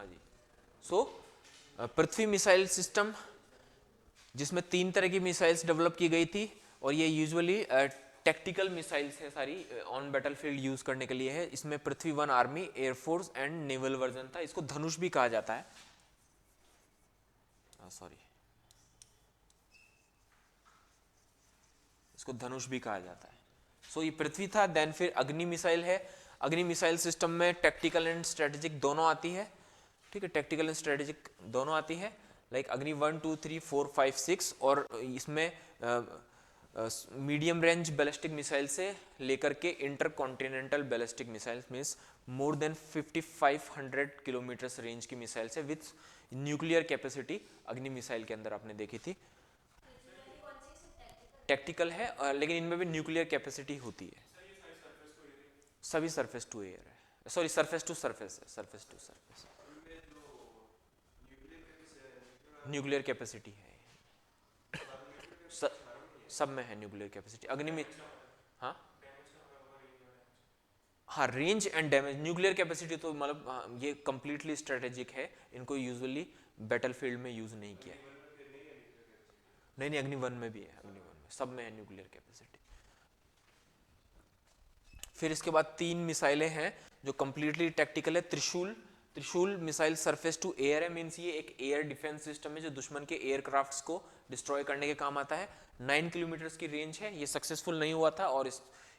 हाँ जी। सो पृथ्वी missile system, जिसमें 3 तरह की मिसाइल्स डेवलप की गई थी, और ये यूजुअली टैक्टिकल मिसाइल्स है सारी, ऑन बैटलफील्ड यूज करने के लिए है। इसमें पृथ्वी 1 army, air force and naval version था। इसको धनुष भी कहा जाता है, सॉरी, इसको धनुष भी कहा जाता है। सो ये पृथ्वी था। देन फिर अग्नि मिसाइल है। अग्नि मिसाइल सिस्टम में टैक्टिकल एंड स्ट्रेटेजिक दोनों आती है, ठीक है, टैक्टिकल एंड स्ट्रेटेजिक दोनों आती है। लाइक अग्नि 1 2 3 4 5 6, और इसमें मीडियम रेंज बैलिस्टिक मिसाइल से लेकर के inter continental ballistic missile, means more than 5500 kilometre range की मिसाइल से विथ न्यूक्लियर कैपेसिटी अग्नि मिसाइल के अंदर आपने देखी थी। टैक्टिकल है, लेकिन इनमें भी न्यूक्लियर कैपेसिटी होती है। सभी सरफेस टू एयर है, सॉरी सरफेस टू सरफेस है, surface to surface. Nuclear capacity है, सब में है न्यूक्लियर कैपेसिटी। अग्नि में, हाँ हाँ, range and damage, nuclear capacity तो मतलब ये कंप्लीटली स्ट्रेटेजिक है, इनको यूजुअली बैटलफील्ड में यूज नहीं किया है। नहीं नहीं, अग्नि 1 में भी है, अग्नि 1 में सब में है न्यूक्लियर कैपेसिटी। फिर इसके बाद 3 मिसाइलें हैं जो कंप्लीटली टैक्टिकल है। त्रिशूल, त्रिशूल मिसाइल सरफेस टू एयर है, मींस ये एक एयर डिफेंस सिस्टम है जो दुश्मन के एयरक्राफ्ट्स को डिस्ट्रॉय करने के काम आता है। 9 किलोमीटर की रेंज है। ये सक्सेसफुल नहीं हुआ था, और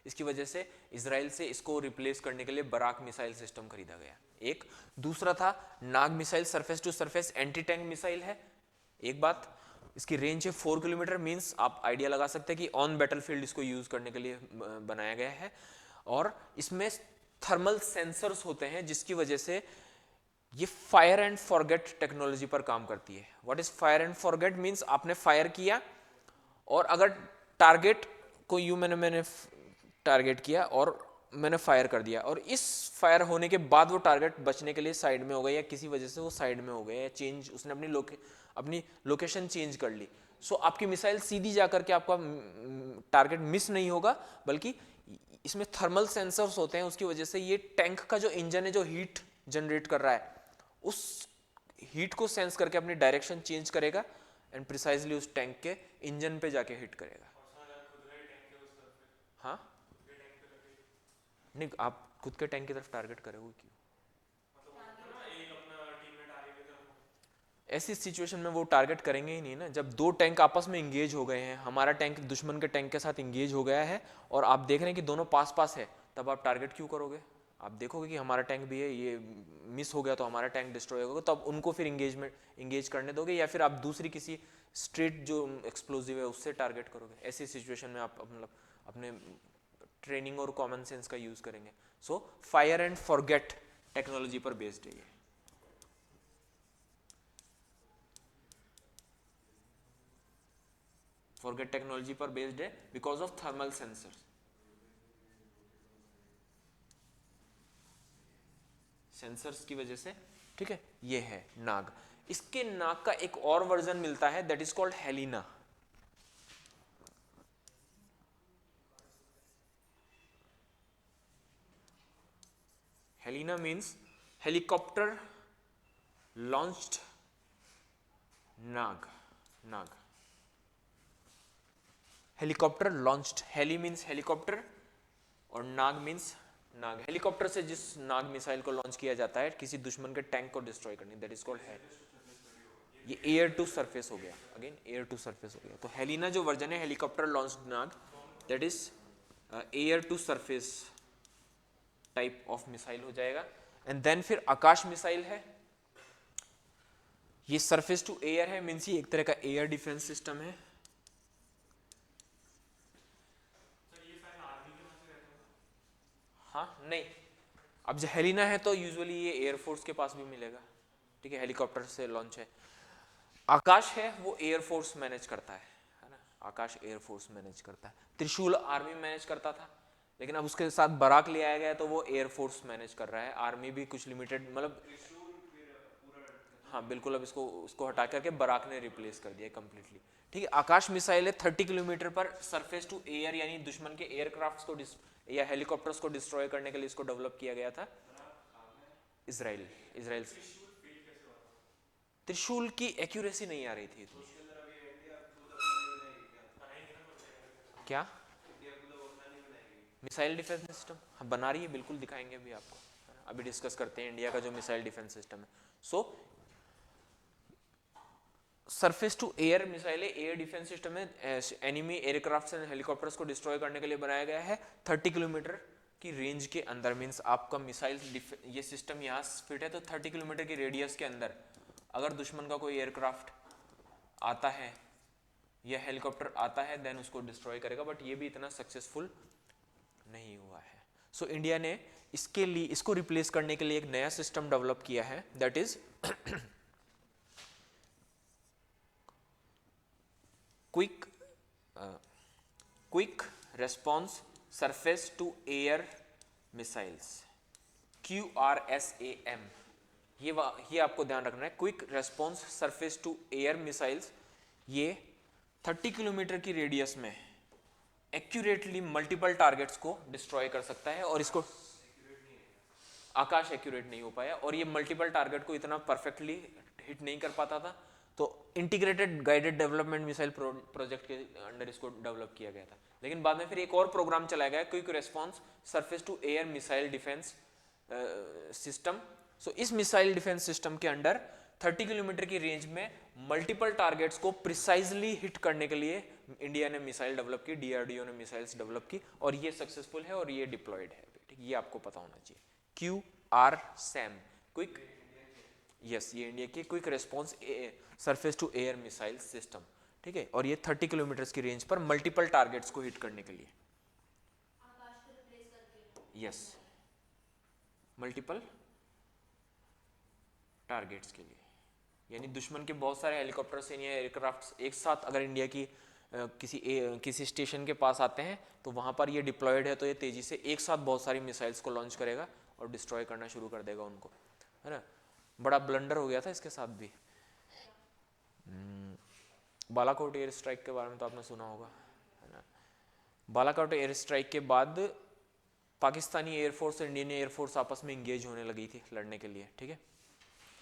इसकी वजह से इजराइल से इसको रिप्लेस करने के लिए बराक मिसाइल सिस्टम खरीदा गया। एक दूसरा था Nag missile, surface to surface anti tank missile है। एक बात, इसकी रेंज है 4 किलोमीटर, मींस आप आइडिया लगा सकते हैं कि ऑन बैटलफील्ड इसको यूज करने के लिए बनाया गया है। और इसमें थर्मल सेंसर्स होते हैं जिसकी वजह से ये फायर एंड फॉरगेट टेक्नोलॉजी पर काम करती है। What is fire and forget? Means आपने फायर किया, और अगर टारगेट को मैंने टारगेट किया और मैंने फायर कर दिया, और इस फायर होने के बाद वो टारगेट बचने के लिए साइड में हो गया, या किसी वजह से वो साइड में हो गया, या चेंज, उसने अपनी लोकेशन चेंज कर ली, सो आपकी मिसाइल सीधी जाकर के आपका टारगेट मिस नहीं होगा, बल्कि इसमें थर्मल सेंसर्स होते हैं। उसकी वजह से ये टैंक का जो इंजन है, जो हीट जनरेट कर रहा है, उस हीट को सेंस करके अपनी डायरेक्शन चेंज करेगा एंड प्रिसाइजली उस टैंक के इंजन पे जाके हिट करेगा। हाँ नहीं, आप खुद के टैंक की तरफ टारगेट करोगे क्यों? ऐसी सिचुएशन में वो टारगेट करेंगे ही नहीं ना। जब 2 टैंक आपस में इंगेज हो गए हैं, हमारा टैंक दुश्मन के टैंक के साथ इंगेज हो गया है, और आप देख रहे हैं कि दोनों पास पास है, तब आप टारगेट क्यों करोगे? आप देखोगे कि हमारा टैंक भी है, ये मिस हो गया तो हमारा टैंक डिस्ट्रॉय होगा, तब उनको फिर इंगेज करने दोगे, या फिर आप दूसरी किसी स्ट्रेट जो एक्सप्लोजिव है उससे टारगेट करोगे। ऐसी सिचुएशन में आप मतलब अपने ट्रेनिंग और कॉमन सेंस का यूज करेंगे। So fire and forget technology पर बेस्ड है ये। फॉरगेट टेक्नोलॉजी पर बेस्ड है because of thermal sensor. Sensors की वजह से, ठीक है। ये है नाग। इसके नाग का एक और वर्जन मिलता है, that is called Helina. Helina means helicopter launched Nag. Nag, helicopter launched, heli means helicopter और नाग मीन्स नाग। हेलीकॉप्टर से जिस नाग मिसाइल को लॉन्च किया जाता है किसी दुश्मन के टैंक को डिस्ट्रॉय करने, दैट इज कॉल्ड हेल। ये एयर टू सरफेस हो गया, अगेन एयर टू सरफेस हो गया। तो हेलिना जो वर्जन है helicopter launched Nag, that is air to surface type of missile हो जाएगा। एंड देन फिर आकाश मिसाइल है। ये सरफेस टू एयर है, मीन्स ये एक तरह का एयर डिफेंस सिस्टम है। हाँ नहीं, अब जो हेलिना है तो यूजुअली ये एयरफोर्स के पास भी मिलेगा, ठीक है, हेलीकॉप्टर से लॉन्च है। आकाश है वो एयरफोर्स मैनेज करता है ना, आकाश एयरफोर्स मैनेज करता है। त्रिशूल आर्मी मैनेज करता था, लेकिन अब उसके साथ बराक ले आया गया तो वो एयरफोर्स मैनेज कर रहा है। आर्मी भी कुछ लिमिटेड, मतलब हाँ बिल्कुल, अब उसको हटा करके बराक ने रिप्लेस कर दिया कंप्लीटली, ठीक है। आकाश मिसाइल है 30 किलोमीटर पर, सरफेस टू एयर, यानी दुश्मन के एयरक्राफ्ट्स को या हेलीकॉप्टर्स को डिस्ट्रॉय करने के लिए इसको डेवलप किया गया था। इजराइल, इजराइल से। त्रिशूल की एक्यूरेसी नहीं आ रही थी इतनी। क्या मिसाइल डिफेंस सिस्टम? हाँ बना रही है, बिल्कुल दिखाएंगे अभी आपको, अभी डिस्कस करते हैं इंडिया का जो मिसाइल डिफेंस सिस्टम है। So surface to air missile air defence system है, एनिमी एयरक्राफ्ट एंड हेलीकॉप्टर्स को डिस्ट्रॉय करने के लिए बनाया गया है 30 किलोमीटर की रेंज के अंदर। मींस आपका मिसाइल ये सिस्टम यहाँ फिट है तो 30 किलोमीटर की रेडियस के अंदर अगर दुश्मन का कोई एयरक्राफ्ट आता है या हेलीकॉप्टर आता है देन उसको डिस्ट्रॉय करेगा, बट ये भी इतना सक्सेसफुल नहीं हुआ है। सो इंडिया ने इसके लिए इसको रिप्लेस करने के लिए एक नया सिस्टम डेवलप किया है, that is quick response surface to air missiles, QRSAM। ये आपको ध्यान रखना है, quick response surface to air missiles. ये 30 किलोमीटर की रेडियस में एक्यूरेटली मल्टीपल टारगेट्स को डिस्ट्रॉय कर सकता है, और इसको आकाश एक्यूरेट नहीं हो पाया और ये मल्टीपल टारगेट को इतना परफेक्टली हिट नहीं कर पाता था, तो integrated guided development missile project के अंडर इसको डेवलप किया गया था। लेकिन बाद में फिर एक और प्रोग्राम चलाया गया, quick response surface to air missile defence system. So इस मिसाइल डिफेंस सिस्टम के अंडर 30 किलोमीटर की रेंज में मल्टीपल टारगेट्स को प्रिसाइजली हिट करने के लिए इंडिया ने मिसाइल डेवलप की, DRDO ने मिसाइल्स डेवलप की, और ये सक्सेसफुल है और ये डिप्लॉयड है। ठीक, ये आपको पता होना चाहिए। QRSAM क्विक, यस ये इंडिया की quick response surface to air missile system. ठीक है, और ये 30 किलोमीटर की रेंज पर मल्टीपल टारगेट्स को हिट करने के लिए, यस मल्टीपल टारगेट्स के लिए, यानी दुश्मन के बहुत सारे हेलीकॉप्टर्स या एयरक्राफ्ट्स एक साथ अगर इंडिया की किसी स्टेशन के पास आते हैं तो वहाँ पर ये डिप्लॉयड है, तो ये तेज़ी से एक साथ बहुत सारी मिसाइल्स को लॉन्च करेगा और डिस्ट्रॉय करना शुरू कर देगा उनको, है ना। बड़ा ब्लंडर हो गया था इसके साथ भी। बालाकोट एयर स्ट्राइक के बारे में तो आपने सुना होगा, है ना। बालाकोट एयर स्ट्राइक के बाद पाकिस्तानी एयरफोर्स और इंडियन एयरफोर्स आपस में इंगेज होने लगी थी लड़ने के लिए, ठीक है।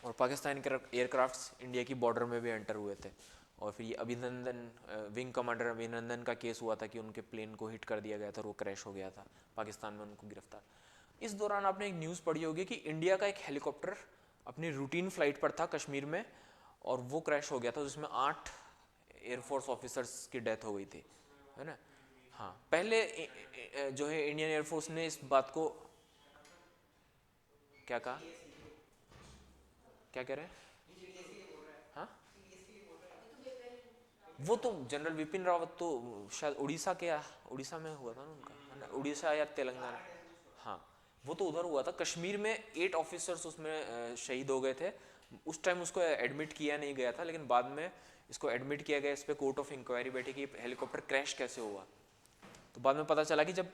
और पाकिस्तानी एयरक्राफ्ट्स इंडिया की बॉर्डर में भी एंटर हुए थे, और फिर ये अभिनंदन विंग कमांडर अभिनंदन का केस हुआ था कि उनके प्लेन को हिट कर दिया गया था और वो क्रैश हो गया था, पाकिस्तान में उनको गिरफ्तार। इस दौरान आपने एक न्यूज़ पढ़ी होगी कि इंडिया का एक हेलीकॉप्टर अपनी रूटीन फ्लाइट पर था कश्मीर में और वो क्रैश हो गया था, जिसमें 8 एयरफोर्स ऑफिसर्स की डेथ हो गई थी, है ना। हाँ, पहले जो है इंडियन एयरफोर्स ने इस बात को क्या कहा, क्या कह रहे हैं? हाँ, वो तो जनरल विपिन रावत तो शायद उड़ीसा में हुआ था ना उनका, है ना, उड़ीसा या तेलंगाना। हाँ, वो तो उधर हुआ था। कश्मीर में 8 ऑफिसर्स उसमें शहीद हो गए थे। उस टाइम उसको एडमिट किया नहीं गया था, लेकिन बाद में इसको एडमिट किया गया, इस पर कोर्ट ऑफ इंक्वायरी बैठी कि हेलीकॉप्टर क्रैश कैसे हुआ। तो बाद में पता चला कि जब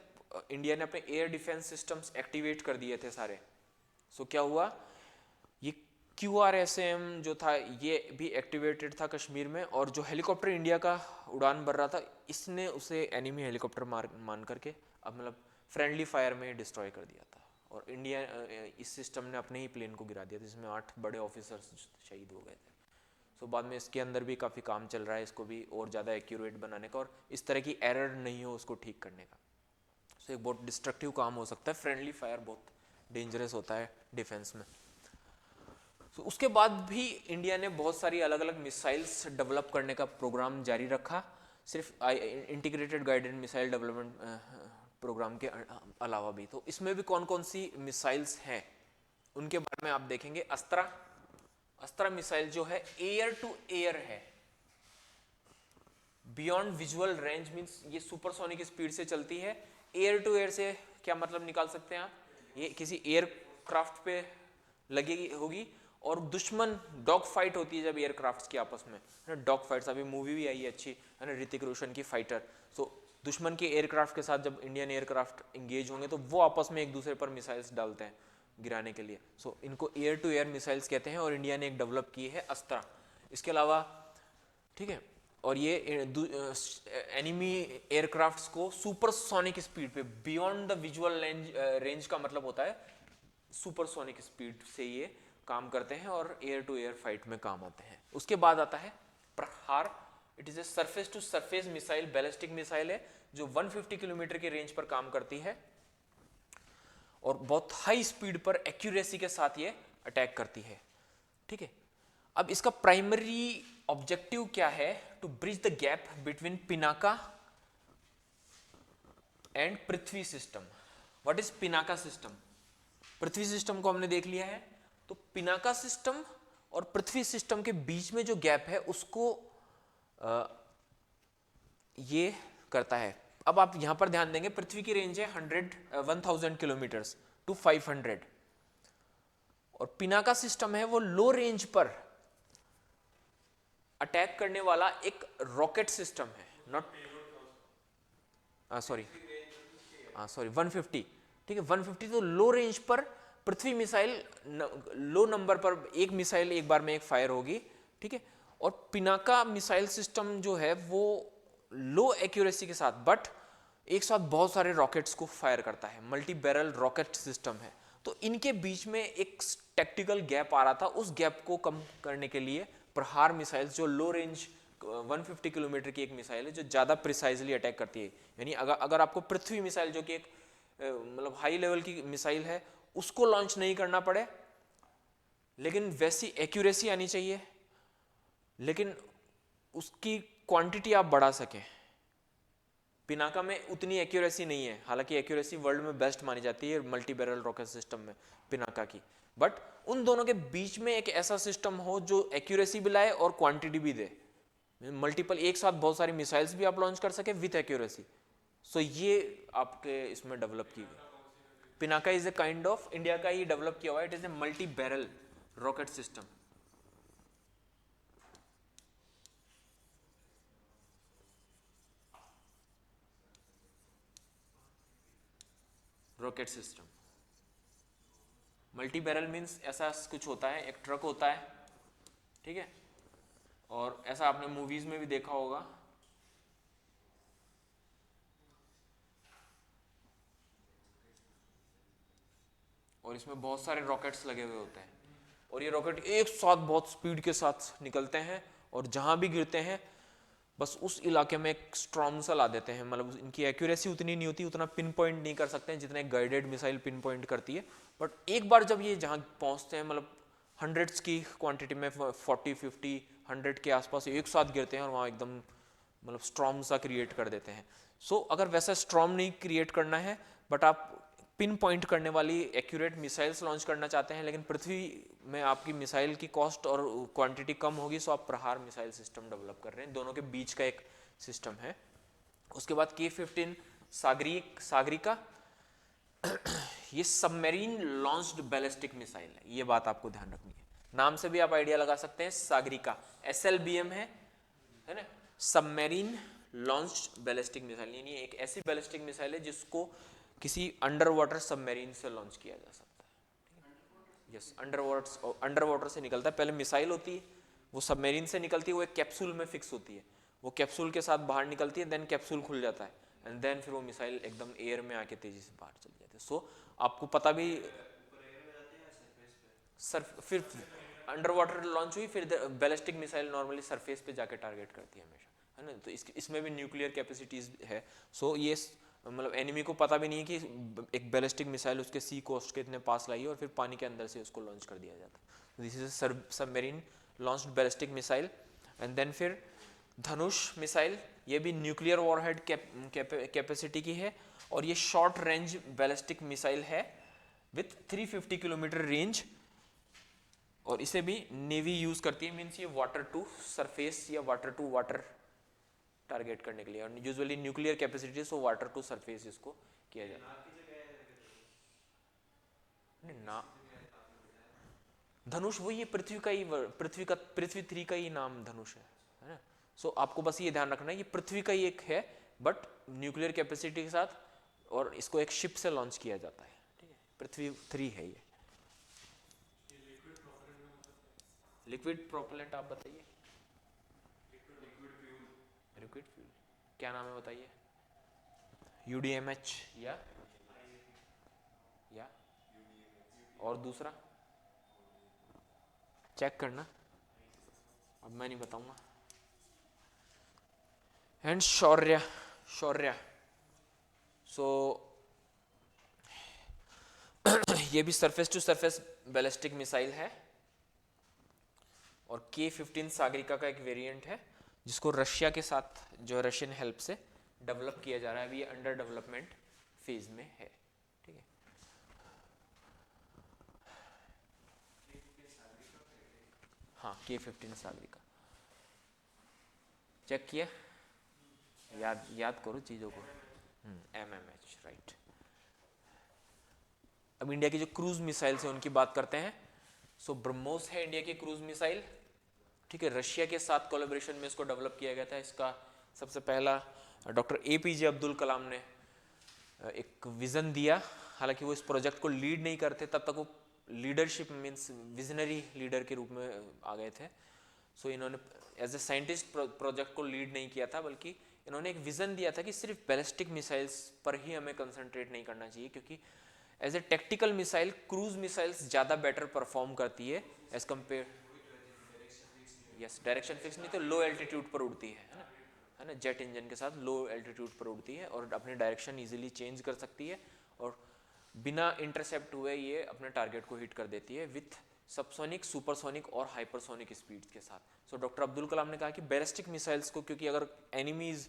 इंडिया ने अपने एयर डिफेंस सिस्टम्स एक्टिवेट कर दिए थे सारे, सो क्या हुआ, ये QRSAM जो था ये भी एक्टिवेटेड था कश्मीर में, और जो हेलीकॉप्टर इंडिया का उड़ान भर रहा था इसने उसे एनिमी हेलीकॉप्टर मान करके अब मतलब फ्रेंडली फायर में डिस्ट्रॉय कर दिया था, और इंडिया इस सिस्टम ने अपने ही प्लेन को गिरा दिया था, जिसमें 8 बड़े ऑफिसर्स शहीद हो गए थे। सो बाद में इसके अंदर भी काफ़ी काम चल रहा है, इसको भी और ज़्यादा एक्यूरेट बनाने का और इस तरह की एरर नहीं हो उसको ठीक करने का। सो एक बहुत डिस्ट्रक्टिव काम हो सकता है, फ्रेंडली फायर बहुत डेंजरस होता है डिफेंस में। तो उसके बाद भी इंडिया ने बहुत सारी अलग अलग मिसाइल्स डेवलप करने का प्रोग्राम जारी रखा, सिर्फ integrated guided missile development programme के अलावा भी। तो इसमें भी कौन कौन सी मिसाइल्स हैं उनके बारे में आप देखेंगे। अस्त्रा मिसाइल जो है एयर टू एयर है, बियॉन्ड विजुअल रेंज, मींस ये सुपरसोनिक स्पीड से चलती है। एयर टू एयर से क्या मतलब निकाल सकते हैं आप, ये किसी एयरक्राफ्ट पे लगेगी होगी, और दुश्मन डॉग फाइट होती है जब एयरक्राफ्ट्स की आपस में, है ना। डॉग फाइट्स अभी मूवी भी आई है अच्छी, है ना, ऋतिक रोशन की फाइटर। सो दुश्मन के एयरक्राफ्ट के साथ जब इंडियन एयरक्राफ्ट इंगेज होंगे तो वो आपस में एक दूसरे पर मिसाइल्स डालते हैं गिराने के लिए। सो इनको एयर टू एयर मिसाइल्स कहते हैं, और इंडिया ने एक डेवलप की है अस्त्रा। इसके अलावा, ठीक है, और ये एनिमी एयरक्राफ्ट्स को सुपरसोनिक स्पीड पे, बियॉन्ड द विजुअल रेंज का मतलब होता है सुपरसोनिक स्पीड से ये काम करते हैं और एयर टू एयर फाइट में काम आते हैं। उसके बाद आता है Prahaar. It is a surface to surface missile, ballistic missile है जो 150 किलोमीटर की रेंज पर काम करती है और बहुत हाई स्पीड पर एक्यूरेसी के साथ ये अटैक करती है। ठीक है, अब इसका प्राइमरी ऑब्जेक्टिव क्या है? To bridge the gap between Pinaka and Prithvi system. What is Pinaka system? Prithvi system को हमने देख लिया है, तो पिनाका सिस्टम और पृथ्वी सिस्टम के बीच में जो गैप है उसको ये करता है। अब आप यहां पर ध्यान देंगे, पृथ्वी की रेंज है 1000 किलोमीटर्स टू 500 और पिनाका सिस्टम है वो लो रेंज पर अटैक करने वाला एक रॉकेट सिस्टम है। नॉट सॉरी 150, ठीक है 150, तो लो रेंज पर पृथ्वी मिसाइल लो नंबर पर एक मिसाइल एक बार में एक फायर होगी। ठीक है, और पिनाका मिसाइल सिस्टम जो है वो लो एक्यूरेसी के साथ बट एक साथ बहुत सारे रॉकेट्स को फायर करता है, मल्टी बैरल रॉकेट सिस्टम है। तो इनके बीच में एक टैक्टिकल गैप आ रहा था, उस गैप को कम करने के लिए प्रहार मिसाइल जो लो रेंज 150 किलोमीटर की एक मिसाइल है जो ज़्यादा प्रिसाइजली अटैक करती है। यानी अगर आपको पृथ्वी मिसाइल जो कि एक मतलब हाई लेवल की मिसाइल है उसको लॉन्च नहीं करना पड़े, लेकिन वैसी एक्यूरेसी आनी चाहिए, लेकिन उसकी क्वांटिटी आप बढ़ा सकें। पिनाका में उतनी एक्यूरेसी नहीं है, हालांकि एक्यूरेसी वर्ल्ड में बेस्ट मानी जाती है मल्टी बैरल रॉकेट सिस्टम में पिनाका की, बट उन दोनों के बीच में एक ऐसा सिस्टम हो जो एक्यूरेसी भी लाए और क्वांटिटी भी दे, मल्टीपल एक साथ बहुत सारी मिसाइल्स भी आप लॉन्च कर सके विथ एक्यूरेसी। सो ये आपके इसमें डेवलप की गई। Pinaka is a kind of India का ही डेवलप किया हुआ है, it is a multi barrel rocket system. Rocket system multi barrel means ऐसा कुछ होता है, एक ट्रक होता है, ठीक है, और ऐसा आपने मूवीज में भी देखा होगा, और इसमें बहुत सारे रॉकेट्स लगे हुए होते हैं और ये रॉकेट एक साथ बहुत स्पीड के साथ निकलते हैं और जहां भी गिरते हैं बस उस इलाके में एक स्ट्रॉम सा ला देते हैं। मतलब इनकी एक्यूरेसी उतनी नहीं होती, उतना पिन पॉइंट नहीं कर सकते हैं जितना एक गाइडेड मिसाइल पिन पॉइंट करती है, बट एक बार जब ये जहां पहुंचते हैं मतलब हंड्रेड्स की क्वांटिटी में 40 50 100 के आसपास एक साथ गिरते हैं और वहाँ एकदम मतलब स्ट्रॉम सा क्रिएट कर देते हैं। सो अगर वैसा स्ट्रॉम नहीं क्रिएट करना है बट आप पिन पॉइंट करने वाली एक्यूरेट मिसाइल्स लॉन्च करना चाहते हैं, लेकिन पृथ्वी में आपकी मिसाइल की कॉस्ट और क्वांटिटी कम होगी, सो आप प्रहार मिसाइल सिस्टम डेवलप कर रहे हैं, दोनों के बीच का एक सिस्टम है। उसके बाद K-15 सागरिका ये सबमरीन लॉन्च्ड बैलिस्टिक मिसाइल है, ये बात आपको ध्यान रखनी है, नाम से भी आप आइडिया लगा सकते हैं। सागरिका SLBM है ना, सबमरीन लॉन्च्ड बैलिस्टिक मिसाइल, यानी एक ऐसी बैलिस्टिक मिसाइल है जिसको किसी अंडर वाटर सबमरीन से लॉन्च किया जा सकता है। यस, अंडर वाटर से निकलता है, पहले मिसाइल होती है वो सबमरीन से निकलती है, वो एक कैप्सूल में फिक्स होती है, वो कैप्सूल के साथ बाहर निकलती है, देन कैप्सूल खुल जाता है एंड देन फिर वो मिसाइल एकदम एयर में आके तेजी से बाहर चली जाती है। सो आपको पता भी सर फिर अंडर वाटर लॉन्च हुई, फिर बैलिस्टिक मिसाइल नॉर्मली सरफेस पे जाके टारगेट करती है हमेशा, है ना, तो इसमें भी न्यूक्लियर कैपेसिटीज है। सो ये मतलब एनिमी को पता भी नहीं है कि एक बैलिस्टिक मिसाइल उसके सी कोस्ट के इतने पास लाई है और फिर पानी के अंदर से उसको लॉन्च कर दिया जाता है। This is submarine launched ballistic missile. And then फिर धनुष मिसाइल, ये भी न्यूक्लियर वॉरहेड कैपेसिटी की है और ये शॉर्ट रेंज बैलिस्टिक मिसाइल है विथ 350 किलोमीटर रेंज, और इसे भी नेवी यूज करती है, मीन्स ये वाटर टू सरफेस या वाटर टू वाटर टारगेट करने के लिए, और usually nuclear capacity so water to surface इसको किया जाता है ना। धनुष वही है, पृथ्वी 3 का ही नाम धनुष है ना। सो आपको बस ये ध्यान रखना है ये पृथ्वी का ही एक है बट न्यूक्लियर कैपेसिटी के साथ, और इसको एक शिप से लॉन्च किया जाता है, ठीक है, पृथ्वी 3 है ये। लिक्विड प्रोपेलेंट आप बताइए। लिक्विड फ्यूल क्या नाम है बताइए। UDMH या और दूसरा चेक करना, अब मैं नहीं बताऊंगा। एंड शौर्य, शौर्य सो ये भी surface to surface ballistic missile है और K-15 सागरिका का एक वेरिएंट है जिसको रशिया के साथ, जो रशियन हेल्प से डेवलप किया जा रहा है। अभी ये अंडर डेवलपमेंट फेज में है। ठीक है, हाँ K-15 सागरिका चेक किया, याद याद करो चीज़ों को। MMH right. अब इंडिया की जो क्रूज मिसाइल है उनकी बात करते हैं। सो ब्रह्मोस है इंडिया की क्रूज मिसाइल। ठीक है, रशिया के साथ कोलैबोरेशन में इसको डेवलप किया गया था। इसका सबसे पहला डॉक्टर APJ अब्दुल कलाम ने एक विजन दिया। हालांकि वो इस प्रोजेक्ट को लीड नहीं करते, तब तक वो लीडरशिप मीन्स विजनरी लीडर के रूप में आ गए थे। सो इन्होंने एज ए साइंटिस्ट प्रोजेक्ट को लीड नहीं किया था, बल्कि इन्होंने एक विजन दिया था कि सिर्फ बैलिस्टिक मिसाइल्स पर ही हमें कंसंट्रेट नहीं करना चाहिए, क्योंकि as a tactical missile cruise missiles ज़्यादा बेटर परफॉर्म करती है as compare. Yes, direction fix नहीं तो लो एल्टीट्यूड पर उड़ती है ना, जेट इंजन के साथ लो एल्टीट्यूड पर उड़ती है और अपनी डायरेक्शन इजीली चेंज कर सकती है और बिना इंटरसेप्ट हुए ये अपने टारगेट को हिट कर देती है विथ सबसोनिक, सुपरसोनिक और हाइपरसोनिक स्पीड्स के साथ। सो डॉक्टर अब्दुल कलाम ने कहा कि बैलिस्टिक मिसाइल्स को, क्योंकि अगर एनिमीज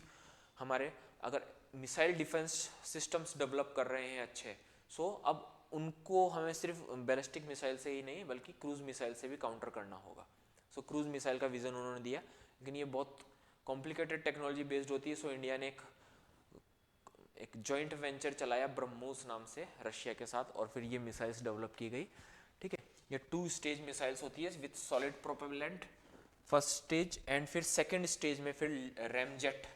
हमारे अगर मिसाइल डिफेंस सिस्टम्स डेवलप कर रहे हैं अच्छे, सो अब उनको हमें सिर्फ बैलिस्टिक मिसाइल से ही नहीं बल्कि क्रूज मिसाइल से भी काउंटर करना होगा। सो क्रूज मिसाइल का विजन उन्होंने दिया, लेकिन ये बहुत कॉम्प्लिकेटेड टेक्नोलॉजी बेस्ड होती है। सो इंडिया ने एक जॉइंट वेंचर चलाया ब्रह्मोस नाम से रशिया के साथ और फिर ये मिसाइल्स डेवलप की गई। ठीक है, ये 2 स्टेज मिसाइल्स होती है with solid propellant first stage and फिर सेकंड स्टेज में फिर रैमजेट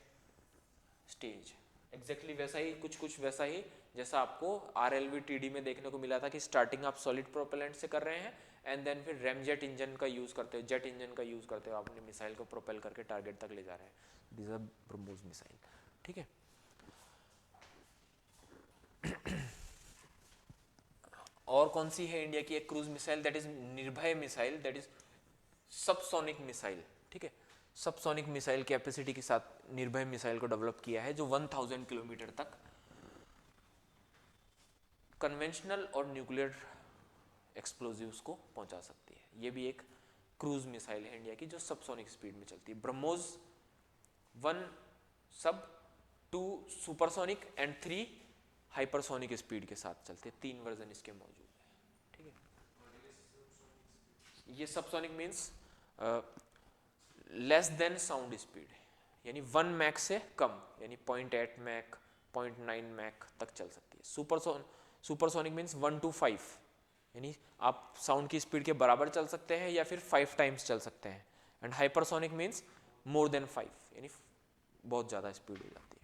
स्टेज। एग्जैक्टली वैसा ही, कुछ वैसा ही जैसा आपको RLV-TD में देखने को मिला था कि स्टार्टिंग आप सॉलिड प्रोपेलेंट से कर रहे हैं एंड देन फिर रैमजेट इंजन का यूज करते हो, जेट इंजन का यूज करते हो, आप अपने मिसाइल को प्रोपेल करके टारगेट तक ले जा रहे हैं। This are BrahMos missile. ठीक है, और कौन सी है इंडिया की एक cruise missile? That is Nirbhay missile, that is subsonic missile. ठीक है, सबसोनिक मिसाइल कैपेसिटी के साथ निर्भय मिसाइल को डेवलप किया है जो 1000 किलोमीटर तक कन्वेंशनल और न्यूक्लियर एक्सप्लोजिव्स को पहुंचा सकती है। ये भी एक क्रूज मिसाइल है इंडिया की जो सबसोनिक स्पीड में चलती है। ब्रह्मोस 1 सब, 2 सुपरसोनिक एंड 3 हाइपरसोनिक स्पीड के साथ चलते हैं। 3 वर्जन इसके मौजूद है। ठीक है, ये subsonic means less than sound speed, यानी 1 मैक से कम, यानी 0.8 मैक 0.9 मैक तक चल सकती है। सुपरसोनिक मीन्स 1 to 5, यानी आप साउंड की स्पीड के बराबर चल सकते हैं या फिर 5 टाइम्स चल सकते हैं। And hypersonic means more than 5, यानी बहुत ज़्यादा स्पीड हो जाती है।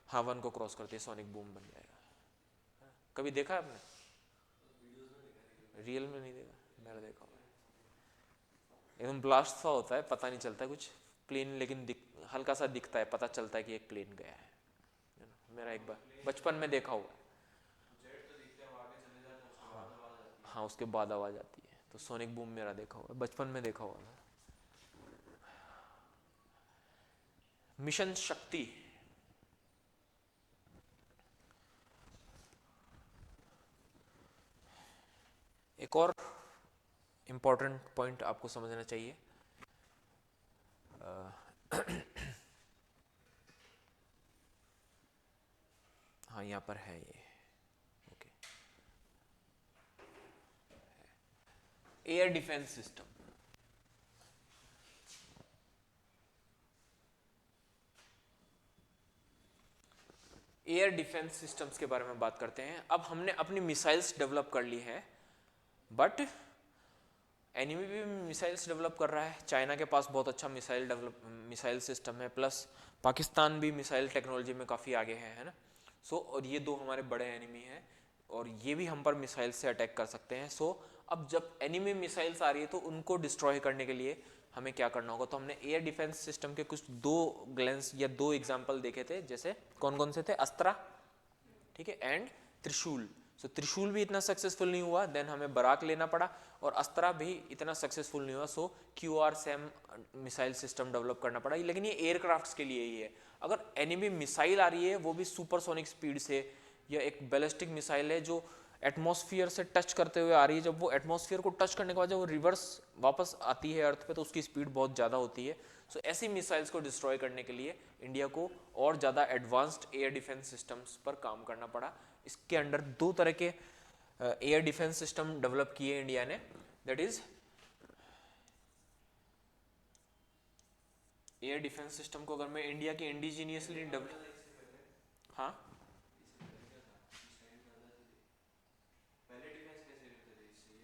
हाँ, 1 को क्रॉस करते सोनिक बूम बन जाएगा। कभी देखा है आपने? रियल में नहीं देखा, मैंने देखा हुआ है। एकदम ब्लास्ट सा होता है, पता नहीं चलता कुछ प्लेन, लेकिन हल्का सा दिखता है, पता चलता है कि एक प्लेन गया है। मेरा एक बार बचपन में देखा हुआ है। हाँ, उसके बाद आवाज आती है, तो सोनिक बूम मेरा देखा हुआ है, बचपन में देखा हुआ था। मिशन शक्ति, एक और इम्पॉर्टेंट पॉइंट आपको समझना चाहिए। हाँ, यहाँ पर है ये। Okay, air defence system. Air defence systems के बारे में बात करते हैं। अब हमने अपनी मिसाइल्स डेवलप कर ली है, बट एनिमी भी मिसाइल्स डेवलप कर रहा है। चाइना के पास बहुत अच्छा मिसाइल सिस्टम है, प्लस पाकिस्तान भी मिसाइल टेक्नोलॉजी में काफ़ी आगे है ना। सो और ये 2 हमारे बड़े एनिमी हैं और ये भी हम पर मिसाइल से अटैक कर सकते हैं। सो अब जब एनिमी मिसाइल्स आ रही है तो उनको डिस्ट्रॉय करने के लिए हमें क्या करना होगा? तो हमने एयर डिफेंस सिस्टम के कुछ 2 ग्लैंस या 2 एग्जाम्पल देखे थे, जैसे कौन कौन से थे? अस्त्रा, ठीक है, एंड त्रिशूल। सो त्रिशूल भी इतना सक्सेसफुल नहीं हुआ, देन हमें बराक लेना पड़ा, और अस्त्रा भी इतना सक्सेसफुल नहीं हुआ, सो QRSAM मिसाइल सिस्टम डेवलप करना पड़ा। लेकिन ये एयरक्राफ्ट्स के लिए ही है। अगर एनिमी मिसाइल आ रही है वो भी सुपरसोनिक स्पीड से, या एक बैलिस्टिक मिसाइल है जो एटमॉस्फेयर से टच करते हुए आ रही है, जब वो एटमॉस्फेयर को टच करने के बाद जब वो रिवर्स वापस आती है अर्थ पे तो उसकी स्पीड बहुत ज़्यादा होती है। सो ऐसी मिसाइल्स को डिस्ट्रॉय करने के लिए इंडिया को और ज़्यादा एडवांस्ड एयर डिफेंस सिस्टम्स पर काम करना पड़ा। इसके अंडर दो तरह के एयर डिफेंस सिस्टम डेवलप किए इंडिया ने, that is air defence system को अगर मैं इंडिया के इंडिजीनियसली डेवलप, हाँ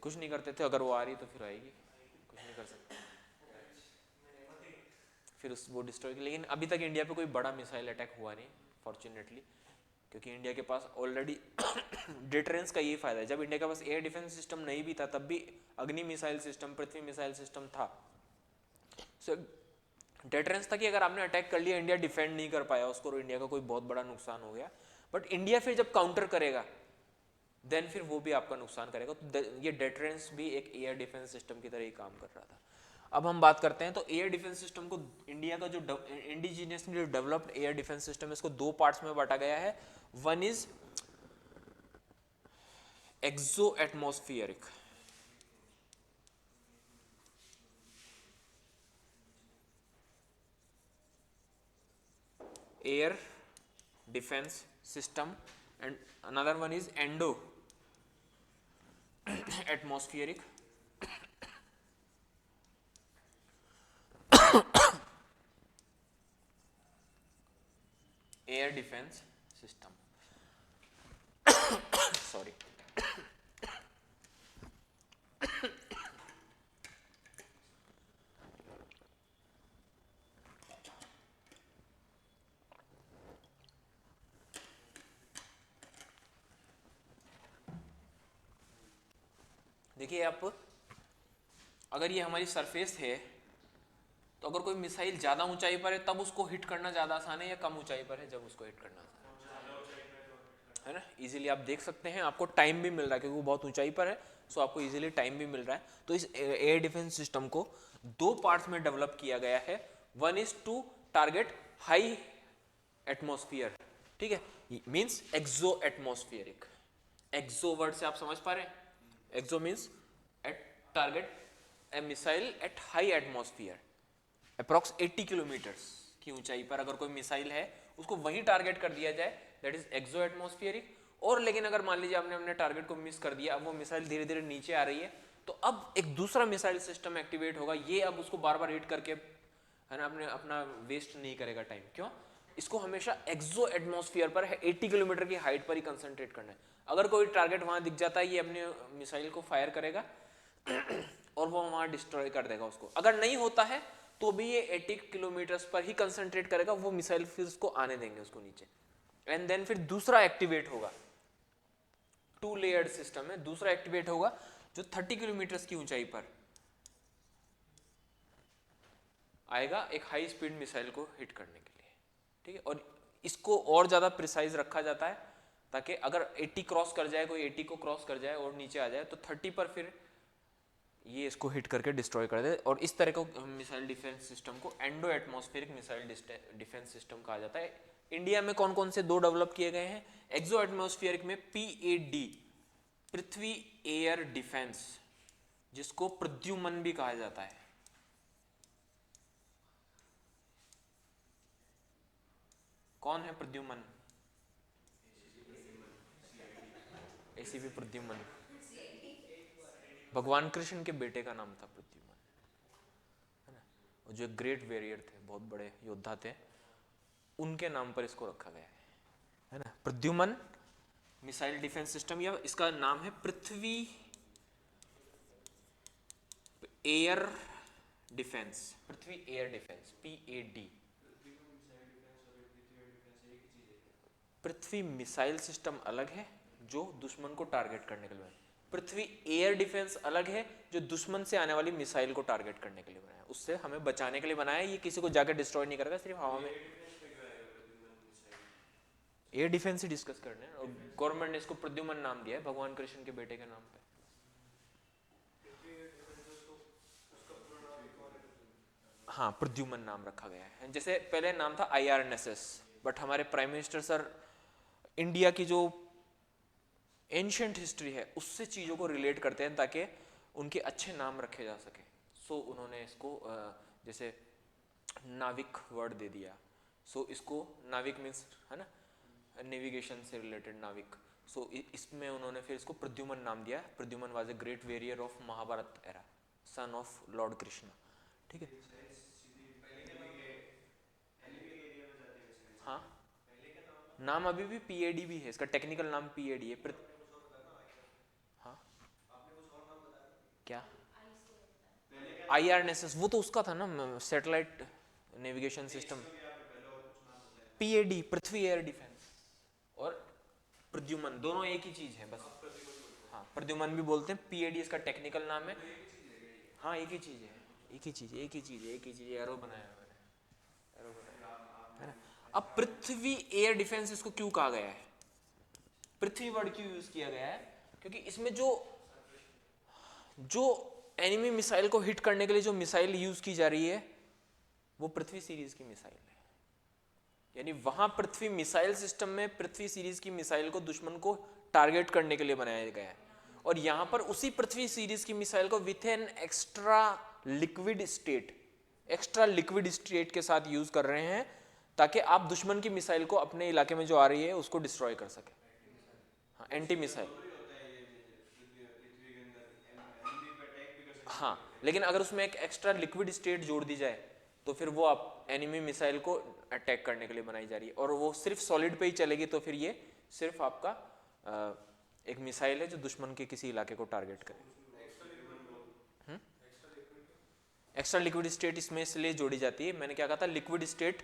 कुछ नहीं करते थे, अगर वो आ रही तो फिर आएगी, कुछ नहीं कर सकते, फिर उस वो डिस्ट्रॉय। लेकिन अभी तक इंडिया पे कोई बड़ा मिसाइल अटैक हुआ नहीं फॉर्चुनेटली, क्योंकि इंडिया के पास ऑलरेडी डिटरेंस का यही फायदा है। जब इंडिया के पास एयर डिफेंस सिस्टम नहीं भी था तब भी अग्नि मिसाइल सिस्टम, पृथ्वी मिसाइल सिस्टम था। सो डिटरेंस था कि अगर आपने अटैक कर लिया, इंडिया डिफेंड नहीं कर पाया उसको, और इंडिया का कोई बहुत बड़ा नुकसान हो गया, बट इंडिया फिर जब काउंटर करेगा देन फिर वो भी आपका नुकसान करेगा। तो ये डिटरेंस भी एक एयर डिफेंस सिस्टम की तरह ही काम कर रहा था। अब हम बात करते हैं तो एयर डिफेंस सिस्टम को, इंडिया का जो indigenously developed air defence system है, इसको दो पार्ट्स में बांटा गया है। One is exoatmospheric, air defence system, and another one is endoatmospheric air defence system. Sorry, देखिए आप, अगर ये हमारी सरफेस है तो अगर कोई मिसाइल ज्यादा ऊंचाई पर है तब उसको हिट करना ज्यादा आसान है, या कम ऊंचाई पर है जब उसको हिट करना आसान है ना। इजीली आप देख सकते हैं, आपको टाइम भी मिल रहा है क्योंकि वो बहुत ऊंचाई पर है, सो आपको इजीली टाइम भी मिल रहा है। तो इस एयर डिफेंस सिस्टम को दो पार्ट्स में डेवलप किया गया है। One is to target high atmosphere, ठीक है, means exo atmospheric. Exo word से आप समझ पा रहे हैं, exo means at target a missile at high atmosphere, approx 80 kilometres की ऊंचाई पर अगर कोई मिसाइल है उसको वही टारगेट कर दिया जाए, दैट इज एक्सो एटमॉस्फेरिक। और लेकिन अगर मान लीजिए आपने अपने टारगेट को मिस कर दिया, अब वो मिसाइल धीरे धीरे नीचे आ रही है, तो अब एक दूसरा मिसाइल सिस्टम एक्टिवेट होगा, ये अब उसको बार बार हिट करके, है ना, अपना वेस्ट नहीं करेगा टाइम। क्यों? इसको हमेशा एक्सो एटमॉस्फेयर पर 80 किलोमीटर की हाइट पर ही कंसंट्रेट करना है। अगर कोई टारगेट वहां दिख जाता है, ये अपने मिसाइल को फायर करेगा और वो वहां डिस्ट्रॉय कर देगा उसको। अगर नहीं होता है तो भी ये 80 किलोमीटर पर ही कंसंट्रेट करेगा, वो मिसाइल फिर उसको आने देंगे उसको नीचे, एंड देन फिर दूसरा एक्टिवेट होगा। टू लेयर्ड सिस्टम है, दूसरा एक्टिवेट होगा जो 30 किलोमीटर की ऊंचाई पर आएगा एक हाई स्पीड मिसाइल को हिट करने के लिए, ठीक है। और इसको और ज्यादा प्रिसाइज रखा जाता है ताकि अगर 80 क्रॉस कर जाए, कोई 80 को क्रॉस कर जाए और नीचे आ जाए तो 30 पर फिर ये इसको हिट करके डिस्ट्रॉय कर दे। और इस तरह को मिसाइल डिफेंस सिस्टम को endo atmospheric missile defence system कहा जाता है। इंडिया में कौन कौन से दो डेवलप किए गए हैं? एक्सो एटमॉस्फेरिक में PAD, पृथ्वी एयर डिफेंस, जिसको प्रद्युमन भी कहा जाता है। कौन है प्रद्युमन? ACP प्रद्युमन भगवान कृष्ण के बेटे का नाम था प्रद्युमन, है ना। और जो ग्रेट वॉरियर थे, बहुत बड़े योद्धा थे, उनके नाम पर इसको रखा गया है ना। प्रद्युमन मिसाइल डिफेंस सिस्टम, या इसका नाम है पृथ्वी एयर डिफेंस, पृथ्वी एयर डिफेंस, PAD। पृथ्वी मिसाइल सिस्टम अलग है जो दुश्मन को टारगेट करने के लिए बनाया, पृथ्वी एयर डिफेंस अलग है जो दुश्मन से आने वाली मिसाइल को टारगेट करने के लिए बनाया, उससे हमें बचाने के लिए बनाया। ये किसी को जाकर डिस्ट्रॉय नहीं करेगा, सिर्फ हवा में। एयर डिफेंस ही डिस्कस करने हैं, और गवर्नमेंट ने इसको प्रद्युमन नाम दिया है भगवान कृष्ण के बेटे के नाम पे। हाँ, प्रद्युमन नाम रखा गया है। जैसे पहले नाम था IRNSS, बट हमारे प्राइम मिनिस्टर सर इंडिया की जो एंशियंट हिस्ट्री है उससे चीज़ों को रिलेट करते हैं ताकि उनके अच्छे नाम रखे जा सके। सो उन्होंने इसको जैसे नाविक वर्ड दे दिया। सो इसको नाविक मीन्स है ना, नेविगेशन से रिलेटेड नाविक। सो इसमें उन्होंने फिर इसको प्रद्युमन नाम दिया। Pradyuman was a great warrior of Mahabharata era, son of lord Krishna. ठीक है। हाँ, नाम अभी भी PAD भी है, इसका टेक्निकल नाम PAD है। हाँ, क्या IRNSS? वो तो उसका था ना, सैटेलाइट नेविगेशन सिस्टम। PAD पृथ्वी एयर डिफेंस, और प्रद्युमन दोनों एक ही चीज है बस। हाँ, प्रद्युमन भी बोलते हैं, PAD इसका टेक्निकल नाम है। हाँ, एक ही चीज है, एक ही चीज, एक ही चीज, एक ही चीज। एरो बनाया है मैंने, एरो बनाया है ना। अब पृथ्वी एयर डिफेंस इसको क्यों कहा गया है, पृथ्वी वर्ड क्यों यूज किया गया है? क्योंकि इसमें जो जो एनिमी मिसाइल को हिट करने के लिए जो मिसाइल यूज की जा रही है वो पृथ्वी सीरीज की मिसाइल है। यानी वहां पृथ्वी मिसाइल सिस्टम में पृथ्वी सीरीज की मिसाइल को दुश्मन को टारगेट करने के लिए बनाया गया है, और यहां पर उसी पृथ्वी सीरीज की मिसाइल को with an extra liquid state के साथ यूज कर रहे हैं ताकि आप दुश्मन की मिसाइल को अपने इलाके में जो आ रही है उसको डिस्ट्रॉय कर सके। हाँ, एंटी मिसाइल। हाँ, लेकिन अगर उसमें एक एक्स्ट्रा लिक्विड स्टेट जोड़ दी जाए तो फिर वो आप एनिमी मिसाइल को अटैक करने के लिए बनाई जा रही है, और वो सिर्फ सॉलिड पे ही चलेगी तो फिर ये सिर्फ आपका एक मिसाइल है जो दुश्मन के किसी इलाके को टारगेट करे। एक्स्ट्रा लिक्विड स्टेट इसमें इसलिए जोड़ी जाती है, मैंने क्या कहा था, लिक्विड स्टेट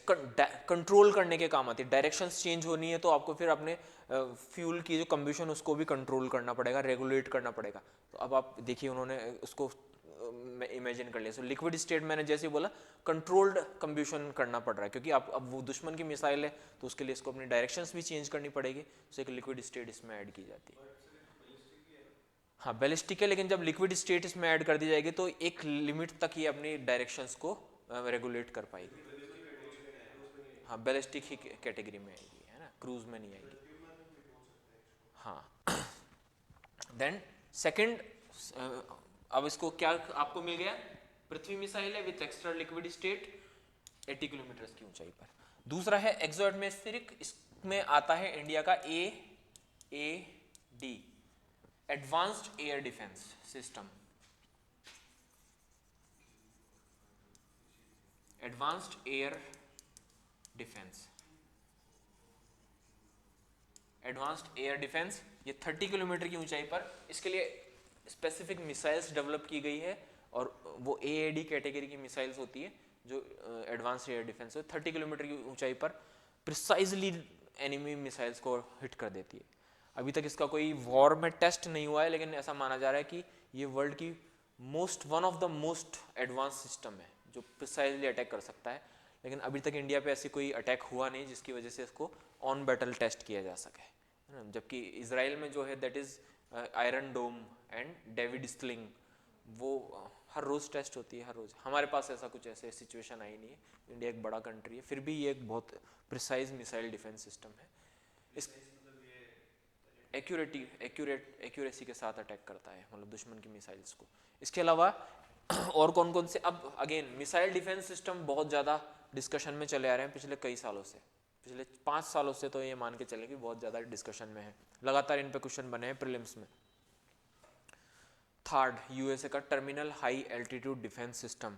कंट्रोल करने के काम आती है। डायरेक्शंस चेंज होनी है तो आपको फिर अपने फ्यूल की जो कंब्यूशन उसको भी कंट्रोल करना पड़ेगा, रेगुलेट करना पड़ेगा। तो अब आप देखिए उन्होंने उसको इमेजिन कर लिया। सो लिक्विड स्टेट मैंने जैसे बोला कंट्रोल्ड कंब्यूशन करना पड़ रहा है, क्योंकि आप अब वो दुश्मन की मिसाइल है तो उसके लिए इसको अपनी डायरेक्शंस भी चेंज करनी पड़ेगी। तो एक लिक्विड स्टेट इसमें ऐड की जाती है। हाँ, बैलिस्टिक है, लेकिन जब लिक्विड स्टेट इसमें ऐड कर दी जाएगी तो एक लिमिट तक ये अपनी डायरेक्शंस को रेगुलेट कर पाएगी। हाँ, बैलिस्टिक ही कैटेगरी में आएगी, है ना, क्रूज में नहीं आएगी। हाँ, देन सेकंड, अब इसको क्या आपको मिल गया, पृथ्वी मिसाइल है with extra liquid state 80 kilometre की ऊंचाई पर। दूसरा है एक्सो एटमॉस्फेरिक, इसमें आता है इंडिया का AAD, advanced air defence system. Advanced air defence, advanced air defence, ये 30 किलोमीटर की ऊंचाई पर, इसके लिए स्पेसिफिक मिसाइल्स डेवलप की गई है, और वो AAD कैटेगरी की मिसाइल्स होती है जो एडवांस्ड एयर डिफेंस है। 30 किलोमीटर की ऊंचाई पर प्रिसाइजली एनिमी मिसाइल्स को हिट कर देती है। अभी तक इसका कोई वॉर में टेस्ट नहीं हुआ है, लेकिन ऐसा माना जा रहा है कि ये वर्ल्ड की one of the most advance system है जो प्रिसाइजली अटैक कर सकता है। लेकिन अभी तक इंडिया पे ऐसी कोई अटैक हुआ नहीं जिसकी वजह से इसको ऑन बैटल टेस्ट किया जा सके, जबकि इसराइल में जो है that is iron dome and David sling, वो हर रोज टेस्ट होती है, हर रोज। हमारे पास ऐसा कुछ ऐसे सिचुएशन आई नहीं है, इंडिया एक बड़ा कंट्री है, फिर भी ये एक बहुत प्रिसाइज मिसाइल डिफेंस सिस्टम है। इस एक्यूरेसी के साथ अटैक करता है, मतलब दुश्मन की मिसाइल्स को। इसके अलावा और कौन कौन से, अब अगेन मिसाइल डिफेंस सिस्टम बहुत ज़्यादा डिस्कशन में चले आ रहे हैं पिछले कई सालों से, पिछले 5 सालों से तो ये मान के चले कि बहुत ज़्यादा डिस्कशन में है, लगातार इन पे क्वेश्चन बने हैं प्रीलिम्स में। थर्ड, USA का terminal high altitude defence system,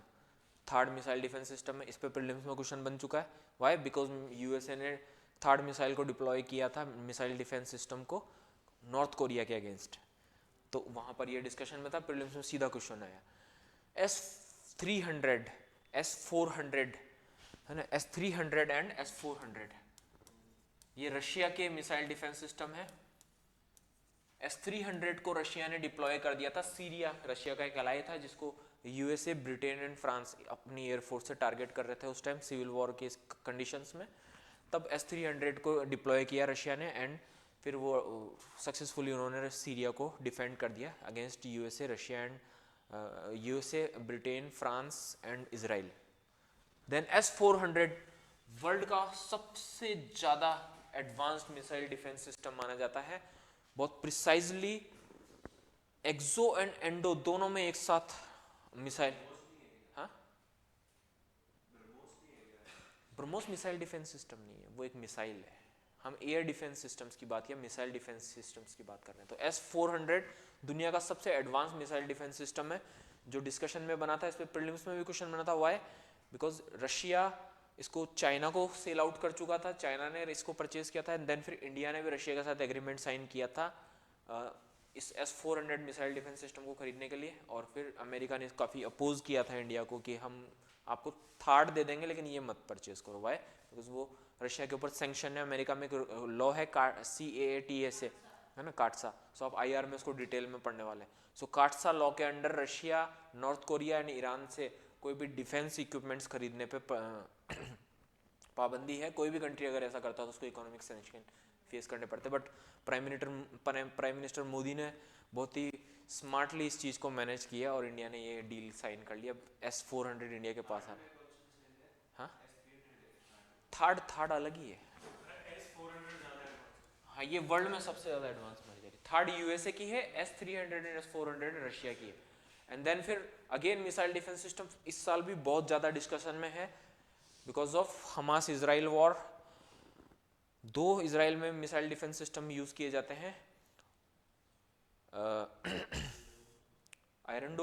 third missile defence system है, इस पे प्रीलिम्स में क्वेश्चन बन चुका है। वाई? बिकॉज USA ने थर्ड मिसाइल को डिप्लॉय किया था, मिसाइल डिफेंस सिस्टम को, नॉर्थ कोरिया के अगेंस्ट। तो वहाँ पर ये डिस्कशन में था, प्रीलिम्स में सीधा क्वेश्चन आया। S300, S400 है ना, S300 एंड S400 ये रशिया के मिसाइल डिफेंस सिस्टम है। S300 को रशिया ने डिप्लॉय कर दिया था, सीरिया रशिया का एक एलाई था जिसको USA, ब्रिटेन एंड फ्रांस अपनी एयरफोर्स से टारगेट कर रहे थे उस टाइम सिविल वॉर के कंडीशंस में। तब S-300 को डिप्लॉय किया रशिया ने, एंड फिर वो सक्सेसफुली उन्होंने सीरिया को डिफेंड कर दिया against USA, Russia and USA, Britain, France and Israel. Then S-400 world का सबसे ज़्यादा एडवांस्ड मिसाइल डिफेंस सिस्टम माना जाता है। बहुत प्रिसाइजली एक्सो एंड एंडो दोनों में एक साथ मिसाइल। हाँ, ब्रह्मोस मिसाइल डिफेंस सिस्टम नहीं है, वो एक मिसाइल है। हम एयर डिफेंस सिस्टम्स की बात या मिसाइल डिफेंस सिस्टम्स की बात कर रहे हैं। तो S-400 दुनिया का सबसे एडवांस मिसाइल डिफेंस सिस्टम है जो डिस्कशन में बना था। इस पर प्रीलिम्स में भी क्वेश्चन बना था। वाई? बिकॉज रशिया इसको चाइना को सेल आउट कर चुका था, चाइना ने इसको परचेज किया था, एंड देन फिर इंडिया ने भी रशिया के साथ एग्रीमेंट साइन किया था इस S-400 मिसाइल डिफेंस सिस्टम को खरीदने के लिए। और फिर अमेरिका ने काफ़ी अपोज किया था इंडिया को कि हम आपको थार्ड दे देंगे लेकिन ये मत परचेज करो। वाई? बिकॉज वो रशिया के ऊपर सैंक्शन है। अमेरिका में एक लॉ है CAATSA, है ना, काटसा। सो आप IR में उसको डिटेल में पढ़ने वाले हैं। सो काटसा लॉ के under Russia, north Korea and Iran से कोई भी डिफेंस इक्विपमेंट्स खरीदने पे पाबंदी है। कोई भी कंट्री अगर ऐसा करता है तो उसको इकोनॉमिक सैंक्शन फेस करने पड़ते हैं। बट प्राइम मिनिस्टर मोदी ने बहुत ही स्मार्टली इस चीज़ को मैनेज किया और इंडिया ने ये डील साइन कर लिया। S-400 इंडिया के पास आ। हाँ, थर्ड अलग ही है। हाँ, ये वर्ल्ड में सबसे ज़्यादा एडवांस मानी जा रही। थर्ड यूएसए की है, S-300 एंड S-400 रशिया की है। एंड देन फिर अगेन मिसाइल डिफेंस सिस्टम इस साल भी बहुत ज़्यादा डिस्कशन में है because of Hamas Israel war. दो इजराइल में मिसाइल डिफेंस सिस्टम यूज किए जाते हैं। आयरन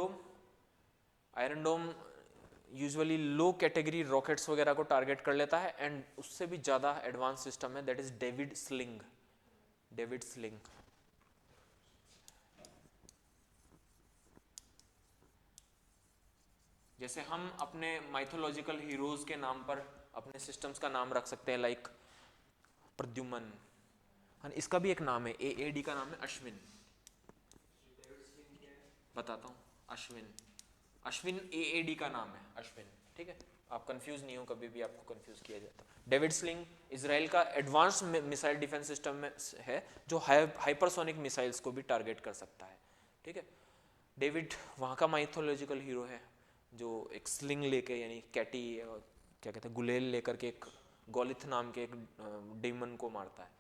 डोम यूजुअली लो कैटेगरी रॉकेट्स वगैरह को टारगेट कर लेता है, एंड उससे भी ज़्यादा एडवांस सिस्टम है दैट इज डेविड स्लिंग। जैसे हम अपने माइथोलॉजिकल हीरोज के नाम पर अपने सिस्टम्स का नाम रख सकते हैं, लाइक प्रद्युमन। हाँ, इसका भी एक नाम है, AAD का नाम है अश्विन। बताता हूँ, अश्विन AAD का नाम है, अश्विन। ठीक है, आप कंफ्यूज नहीं हो, कभी भी आपको कंफ्यूज किया जाता। डेविड स्लिंग इसराइल का एडवांस मिसाइल डिफेंस सिस्टम में है जो हाइपरसोनिक मिसाइल्स को भी टारगेट कर सकता है। ठीक है, डेविड वहाँ का माइथोलॉजिकल हीरो है जो एक स्लिंग लेके, यानी कैटी क्या कहते हैं, गुलेल लेकर के एक गोलिथ नाम के एक डेमन को मारता है।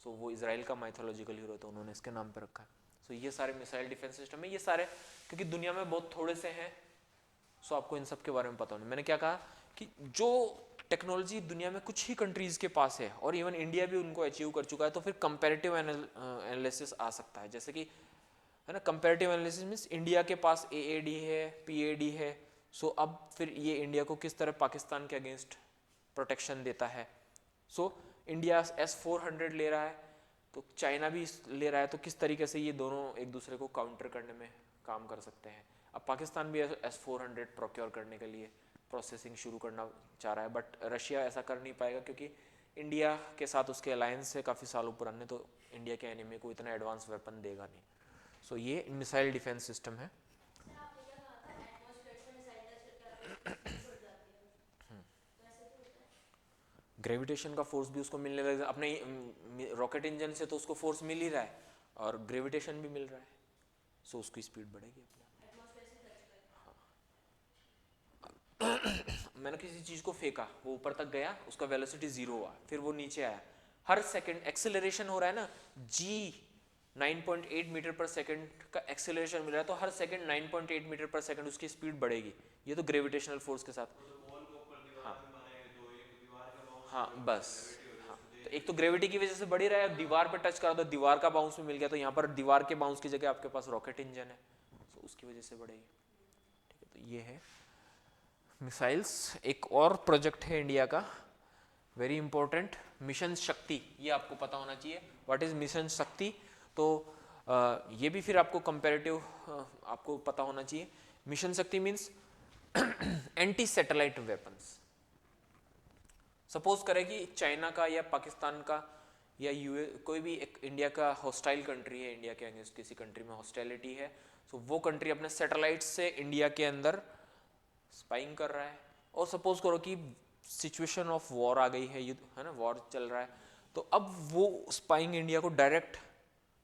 सो वो इसराइल का माइथोलॉजिकल हीरो है तो उन्होंने इसके नाम पे रखा है। सो ये सारे मिसाइल डिफेंस सिस्टम है, ये सारे क्योंकि दुनिया में बहुत थोड़े से हैं, सो आपको इन सब के बारे में पता नहीं। मैंने क्या कहा कि जो टेक्नोलॉजी दुनिया में कुछ ही कंट्रीज के पास है और इवन इंडिया भी उनको अचीव कर चुका है, तो फिर कंपैरेटिव एनालिसिस आ सकता है। जैसे कि, है ना, कंपैरेटिव एनालिसिस मींस इंडिया के पास AAD है, PAD है, सो अब फिर ये इंडिया को किस तरह पाकिस्तान के अगेंस्ट प्रोटेक्शन देता है। सो इंडिया S-400 ले रहा है तो चाइना भी ले रहा है, तो किस तरीके से ये दोनों एक दूसरे को काउंटर करने में काम कर सकते हैं। अब पाकिस्तान भी S-400 प्रोक्योर करने के लिए प्रोसेसिंग शुरू करना चाह रहा है, बट रशिया ऐसा कर नहीं पाएगा क्योंकि इंडिया के साथ उसके अलायंस है काफ़ी सालों पुराने, तो इंडिया के एनिमी को इतना एडवांस वेपन देगा नहीं। सो ये मिसाइल डिफेंस सिस्टम है। ग्रेविटेशन का फोर्स भी उसको मिलने लगा अपने रॉकेट इंजन से, तो उसको फोर्स मिल ही रहा है और ग्रेविटेशन भी मिल रहा है, सो उसकी स्पीड बढ़ेगी अपने। मैंने किसी चीज़ को फेंका, वो ऊपर तक गया, उसका वेलोसिटी 0 हुआ, फिर वो नीचे आया, हर सेकंड एक्सेलरेशन हो रहा है ना, G 9.8 मीटर पर सेकंड का एक्सेलरेशन मिल रहा है, तो हर सेकंड 9.8 मीटर पर सेकंड उसकी स्पीड बढ़ेगी। ये तो ग्रेविटेशनल फोर्स के साथ। हाँ हाँ, बस। हाँ, तो एक तो ग्रेविटी की वजह से बढ़ ही रहा है, दीवार पे टच करा तो दीवार का बाउंस भी मिल गया, तो यहाँ पर दीवार के बाउंस की जगह आपके पास रॉकेट इंजन है, तो उसकी वजह से बढ़ेगी। ठीक है, तो ये है मिसाइल्स। एक और प्रोजेक्ट है इंडिया का, वेरी इंपॉर्टेंट, मिशन शक्ति। ये आपको पता होना चाहिए, व्हाट इज मिशन शक्ति। तो ये भी फिर आपको कंपैरेटिव आपको पता होना चाहिए। मिशन शक्ति means anti satellite weapons. Suppose करें कि चाइना का या पाकिस्तान का या कोई भी एक इंडिया का हॉस्टाइल कंट्री है, इंडिया के अगेंस्ट किसी कंट्री में हॉस्टाइलिटी है, सो वो कंट्री अपने सैटेलाइट से इंडिया के अंदर स्पाइंग कर रहा है। और सपोज करो कि सिचुएशन ऑफ वॉर आ गई है, युद्ध है ना, वॉर चल रहा है, तो अब वो स्पाइंग इंडिया को डायरेक्ट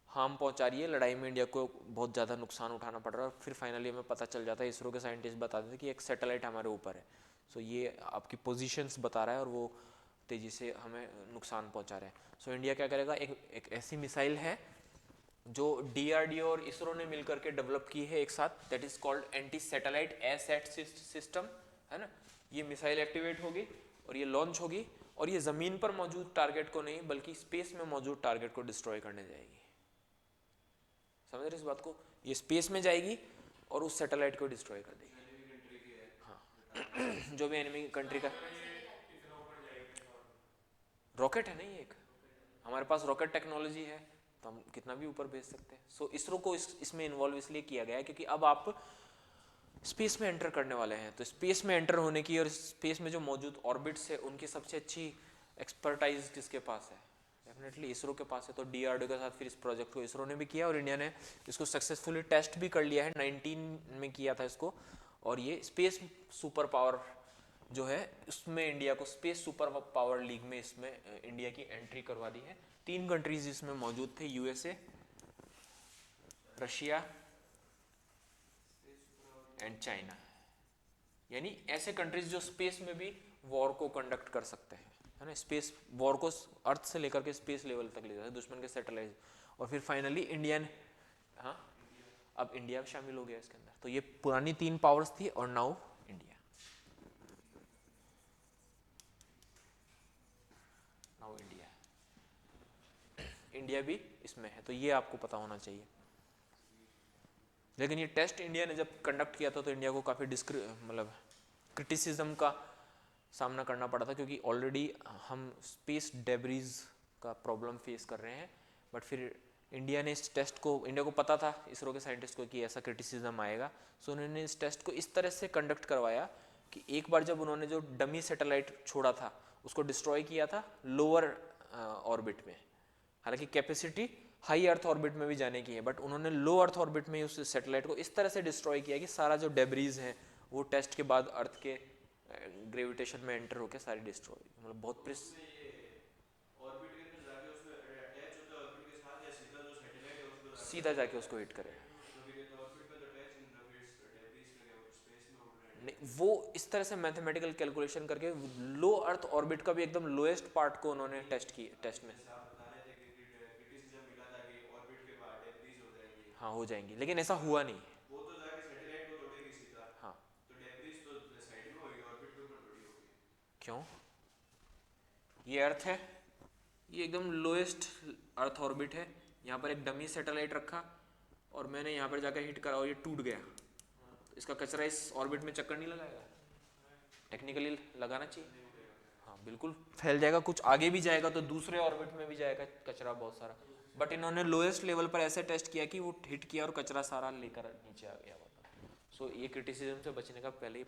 हार्म पहुंचा रही है, लड़ाई में इंडिया को बहुत ज़्यादा नुकसान उठाना पड़ रहा है। फिर फाइनली हमें पता चल जाता है, इसरो के साइंटिस्ट बता देते हैं कि एक सैटेलाइट हमारे ऊपर है, सो ये आपकी पोजीशंस बता रहा है और वो तेज़ी से हमें नुकसान पहुंचा रहा है। सो इंडिया क्या करेगा, एक ऐसी मिसाइल है जो डीआरडीओ और इसरो ने मिलकर के डेवलप की है एक साथ, that is called anti satellite asset system, है ना। ये मिसाइल एक्टिवेट होगी और ये लॉन्च होगी और ये ज़मीन पर मौजूद टारगेट को नहीं बल्कि स्पेस में मौजूद टारगेट को डिस्ट्रॉय करने जाएगी। समझ रहे इस बात को, ये स्पेस में जाएगी और उस सैटेलाइट को डिस्ट्रॉय कर देगी। हाँ जो भी एनिमी कंट्री का रॉकेट है, नहीं एक हमारे पास रॉकेट टेक्नोलॉजी है तो हम कितना भी ऊपर भेज सकते हैं। सो इसरो को इसमें इन्वॉल्व इसलिए किया गया है क्योंकि अब आप स्पेस में एंटर करने वाले हैं, तो स्पेस में एंटर होने की और स्पेस में जो मौजूद ऑर्बिट्स है उनकी सबसे अच्छी एक्सपर्टाइज किसके पास है, डेफिनेटली इसरो के पास है। तो डीआरडीओ के साथ फिर इस प्रोजेक्ट को इसरो ने भी किया और इंडिया ने इसको सक्सेसफुली टेस्ट भी कर लिया है, 19 में किया था इसको। और ये स्पेस सुपर पावर जो है उसमें इंडिया को स्पेस सुपर पावर लीग में इसमें इंडिया की एंट्री करवा दी है। 3 कंट्रीज इसमें मौजूद थे, यूएसए, रशिया एंड चाइना, यानी ऐसे कंट्रीज जो स्पेस में भी वॉर को कंडक्ट कर सकते हैं, है ना, स्पेस वॉर को अर्थ से लेकर के स्पेस लेवल तक ले जाते हैं, दुश्मन के सैटेलाइट। और फिर फाइनली इंडियन, हाँ अब इंडिया शामिल हो गया इसके अंदर। तो ये पुरानी 3 पावर्स थी और now India, now India, India भी इसमें है, तो ये आपको पता होना चाहिए। लेकिन ये टेस्ट इंडिया ने जब कंडक्ट किया था तो इंडिया को काफ़ी मतलब क्रिटिसिज्म का सामना करना पड़ा था, क्योंकि ऑलरेडी हम स्पेस डेब्रीज का प्रॉब्लम फेस कर रहे हैं। बट फिर इंडिया ने इस टेस्ट को, इंडिया को पता था इसरो के साइंटिस्ट को कि ऐसा क्रिटिसिज्म आएगा, सो उन्होंने इस टेस्ट को इस तरह से कंडक्ट करवाया कि एक बार जब उन्होंने जो डमी सैटेलाइट छोड़ा था उसको डिस्ट्रॉय किया था लोअर ऑर्बिट में, हालांकि कैपेसिटी हाई अर्थ ऑर्बिट में भी जाने की है, बट उन्होंने लो अर्थ ऑर्बिट में उस सैटेलाइट को इस तरह से डिस्ट्रॉय किया कि सारा जो डेब्रीज है वो टेस्ट के बाद अर्थ के ग्रेविटेशन में एंटर होकर सारी डिस्ट्रॉय, मतलब बहुत सीधा जाके उसको हिट करे। नहीं, वो इस तरह से मैथमेटिकल कैलकुलेशन करके लो अर्थ ऑर्बिट का भी एकदम लोएस्ट पार्ट को उन्होंने टेस्ट की, टेस्ट में हाँ हो जाएंगी, लेकिन ऐसा हुआ नहीं। वो तो जाके सैटेलाइट को तोड़ेगी सीधा, हाँ तो डेब्रिस तो साइड में होगी, ऑर्बिट के ऊपर थोड़ी होगी। क्यों, ये अर्थ है, ये एकदम लोएस्ट अर्थ ऑर्बिट है, यहाँ पर एक डमी सैटेलाइट रखा और मैंने यहाँ पर जाकर हिट करा और ये टूट गया, तो इसका कचरा इस ऑर्बिट में चक्कर नहीं लगाएगा, टेक्निकली लगाना चाहिए, हाँ बिल्कुल फैल जाएगा, कुछ आगे भी जाएगा तो दूसरे ऑर्बिट में भी जाएगा कचरा बहुत सारा। बट इन्होंने लोएस्ट लेवल पर ऐसे टेस्ट किया कि वो हिट किया और कचरा सारा लेकर नीचे आ गया वापस। सो ये क्रिटिसिज्म से बचने का पहले ही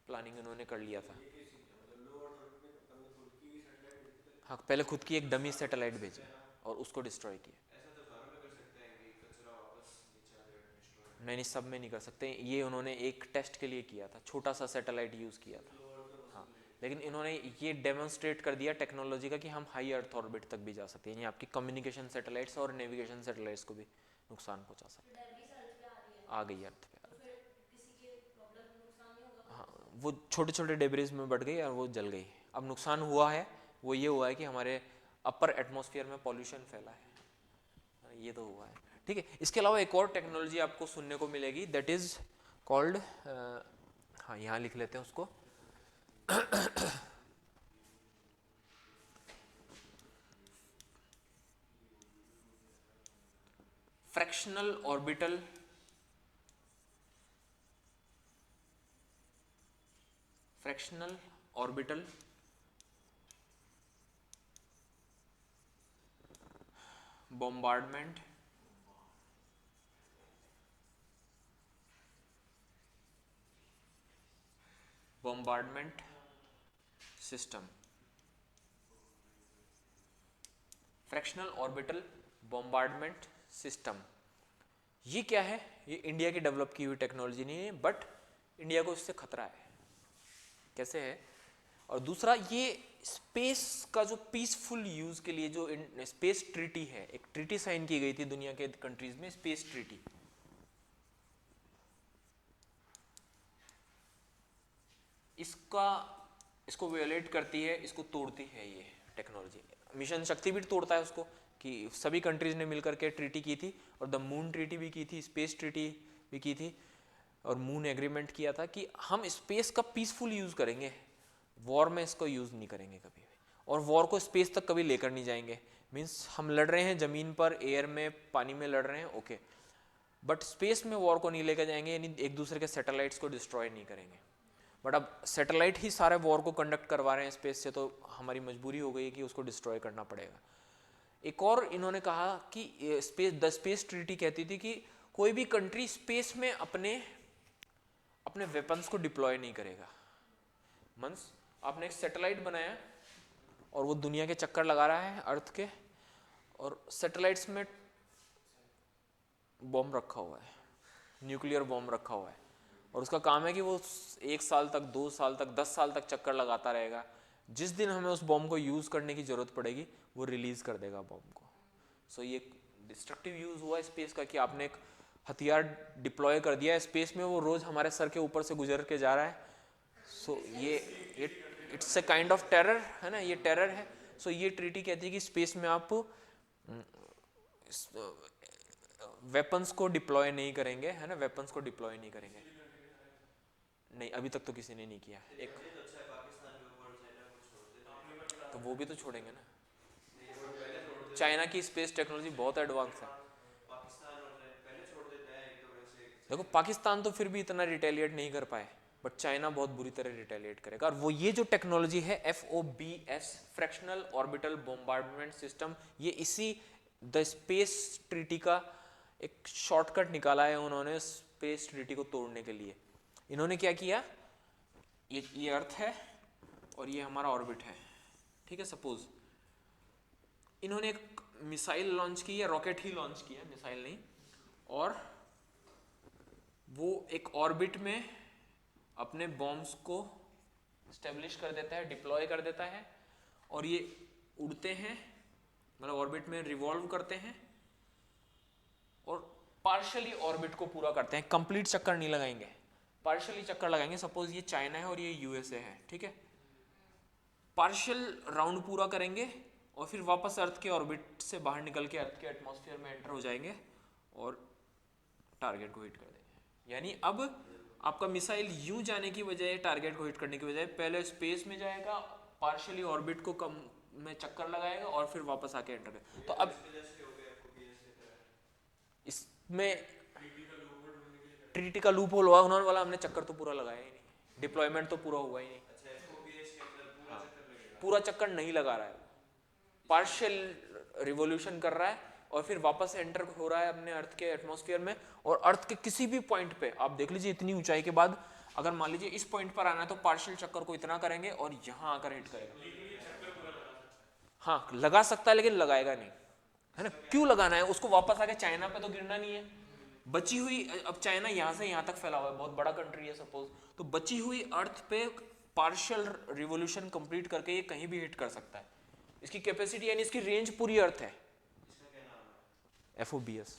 प्लानिंग इन्होंने कर लिया था। हाँ पहले खुद की एक डमी सैटेलाइट भेजी और उसको डिस्ट्रॉय किया। नहीं नहीं, सब में नहीं कर सकते, ये उन्होंने एक टेस्ट के लिए किया था, छोटा सा सैटेलाइट यूज़ किया था। हाँ लेकिन इन्होंने ये डेमोन्स्ट्रेट कर दिया टेक्नोलॉजी का कि हम हाई अर्थ ऑर्बिट तक भी जा सकते हैं, यानी आपकी कम्युनिकेशन सैटेलाइट्स और नेविगेशन सैटेलाइट्स को भी नुकसान पहुंचा सकते हैं। आ गई अर्थ पे, हाँ वो छोटे छोटे डेब्रिज में बढ़ गई और वो जल गई। अब नुकसान हुआ है वो ये हुआ है कि हमारे अपर एटमॉस्फेयर में पॉल्यूशन फैला है, ये तो हुआ है। ठीक है, इसके अलावा एक और टेक्नोलॉजी आपको सुनने को मिलेगी, दैट इज कॉल्ड, हाँ यहाँ लिख लेते हैं उसको, fractional orbital bombardment system. Fractional orbital bombardment system, ये क्या है, ये इंडिया की डेवलप की हुई टेक्नोलॉजी नहीं है, बट इंडिया को इससे खतरा है। कैसे है, और दूसरा ये स्पेस का जो पीसफुल यूज के लिए जो स्पेस ट्रीटी है, एक ट्रीटी साइन की गई थी दुनिया के कंट्रीज में, स्पेस ट्रीटी, इसको वायोलेट करती है, इसको तोड़ती है ये टेक्नोलॉजी। मिशन शक्ति भी तोड़ता है उसको, कि सभी कंट्रीज ने मिलकर के ट्रीटी की थी, और द मून ट्रीटी भी की थी, स्पेस ट्रीटी भी की थी, और मून एग्रीमेंट किया था कि हम स्पेस का पीसफुल यूज करेंगे, वॉर में इसको यूज नहीं करेंगे कभी भी, और वॉर को स्पेस तक कभी लेकर नहीं जाएंगे। मीन्स हम लड़ रहे हैं जमीन पर, एयर में, पानी में लड़ रहे हैं, ओके, बट स्पेस में वॉर को नहीं लेकर जाएंगे, यानी एक दूसरे के सैटेलाइट्स को डिस्ट्रॉय नहीं करेंगे। बट अब सैटेलाइट ही सारे वॉर को कंडक्ट करवा रहे हैं स्पेस से, तो हमारी मजबूरी हो गई कि उसको डिस्ट्रॉय करना पड़ेगा। एक और इन्होंने कहा कि द स्पेस ट्रीटी कहती थी कि कोई भी कंट्री स्पेस में अपने वेपन्स को डिप्लॉय नहीं करेगा। मींस आपने एक सैटेलाइट बनाया और वो दुनिया के चक्कर लगा रहा है, अर्थ के, और सैटेलाइट्स में बॉम्ब रखा हुआ है, न्यूक्लियर बॉम्ब रखा हुआ है, और उसका काम है कि वो 1 साल तक, 2 साल तक, 10 साल तक चक्कर लगाता रहेगा। जिस दिन हमें उस बॉम्ब को यूज करने की जरूरत पड़ेगी वो रिलीज कर देगा बॉम्ब को। सो ये डिस्ट्रक्टिव यूज हुआ स्पेस का, कि आपने एक हथियार डिप्लॉय कर दिया है स्पेस में, वो रोज हमारे सर के ऊपर से गुजर के जा रहा है। सो ये it's a kind of terror है ना, ये टेरर है। सो ये ट्रीटी कहती है कि स्पेस में आप वेपन्स को डिप्लॉय नहीं करेंगे, है ना, वेपन्स को डिप्लॉय नहीं करेंगे। नहीं, अभी तक तो किसी ने नहीं किया। एक तो वो भी तो छोड़ेंगे ना। चाइना की स्पेस टेक्नोलॉजी बहुत एडवांस है। देखो पाकिस्तान तो फिर भी इतना रिटेलिएट नहीं कर पाए, बट चाइना बहुत बुरी तरह रिटेलिएट करेगा। और वो ये जो टेक्नोलॉजी है FOBS, fractional orbital bombardment system, ये इसी द स्पेस ट्रीटी का एक शॉर्टकट निकाला है उन्होंने स्पेस ट्रीटी को तोड़ने के लिए। इन्होंने क्या किया, ये अर्थ है और ये हमारा ऑर्बिट है, ठीक है। सपोज इन्होंने एक मिसाइल लॉन्च की, या रॉकेट ही लॉन्च किया, मिसाइल नहीं, और वो एक ऑर्बिट में अपने बॉम्ब्स को स्टेब्लिश कर देता है, डिप्लॉय कर देता है, और ये उड़ते हैं, मतलब ऑर्बिट में रिवॉल्व करते हैं, और पार्शियली ऑर्बिट को पूरा करते हैं। कंप्लीट चक्कर नहीं लगाएंगे, पार्शियली चक्कर लगाएंगे। सपोज ये चाइना है और ये USA है, ठीक है, पार्शियल राउंड पूरा करेंगे और फिर वापस अर्थ के ऑर्बिट से बाहर निकल के अर्थ के एटमॉस्फेयर में एंटर हो जाएंगे और टारगेट को हिट कर देंगे। यानी अब आपका मिसाइल यूं जाने की बजाय, टारगेट को हिट करने की बजाय, पहले स्पेस में जाएगा, पार्शियली ऑर्बिट को कम में चक्कर लगाएगा और फिर वापस आके एंटर करेगा। तो अब इसमें ट्रीटी का लूप होल हुआ, उन्होंने बोला हमने चक्कर तो पूरा लगाया ही नहीं, डिप्लॉयमेंट तो पूरा हुआ ही नहीं। पूरा चक्कर नहीं लगा रहा है, पार्शियल रिवॉल्यूशन कर रहा है और फिर वापस एंटर हो रहा है अपने अर्थ के एटमॉस्फेयर में। और अर्थ के किसी भी पॉइंट पे आप देख लीजिए, इतनी ऊंचाई के बाद अगर मान लीजिए इस पॉइंट पर आना है तो पार्शियल चक्कर को इतना करेंगे और यहां आकर हिट करेगा। हाँ लगा सकता है लेकिन लगाएगा नहीं, है ना। क्यों लगाना है उसको, वापस आके चाइना पे तो गिरना नहीं है। बची हुई, अब चाइना यहाँ से यहाँ तक फैला हुआ है, बहुत बड़ा कंट्री है सपोज, तो बची हुई अर्थ पे पार्शियल रिवॉल्यूशन कंप्लीट करके ये कहीं भी हिट कर सकता है। इसकी कैपेसिटी यानी इसकी रेंज पूरी अर्थ है। FOBS,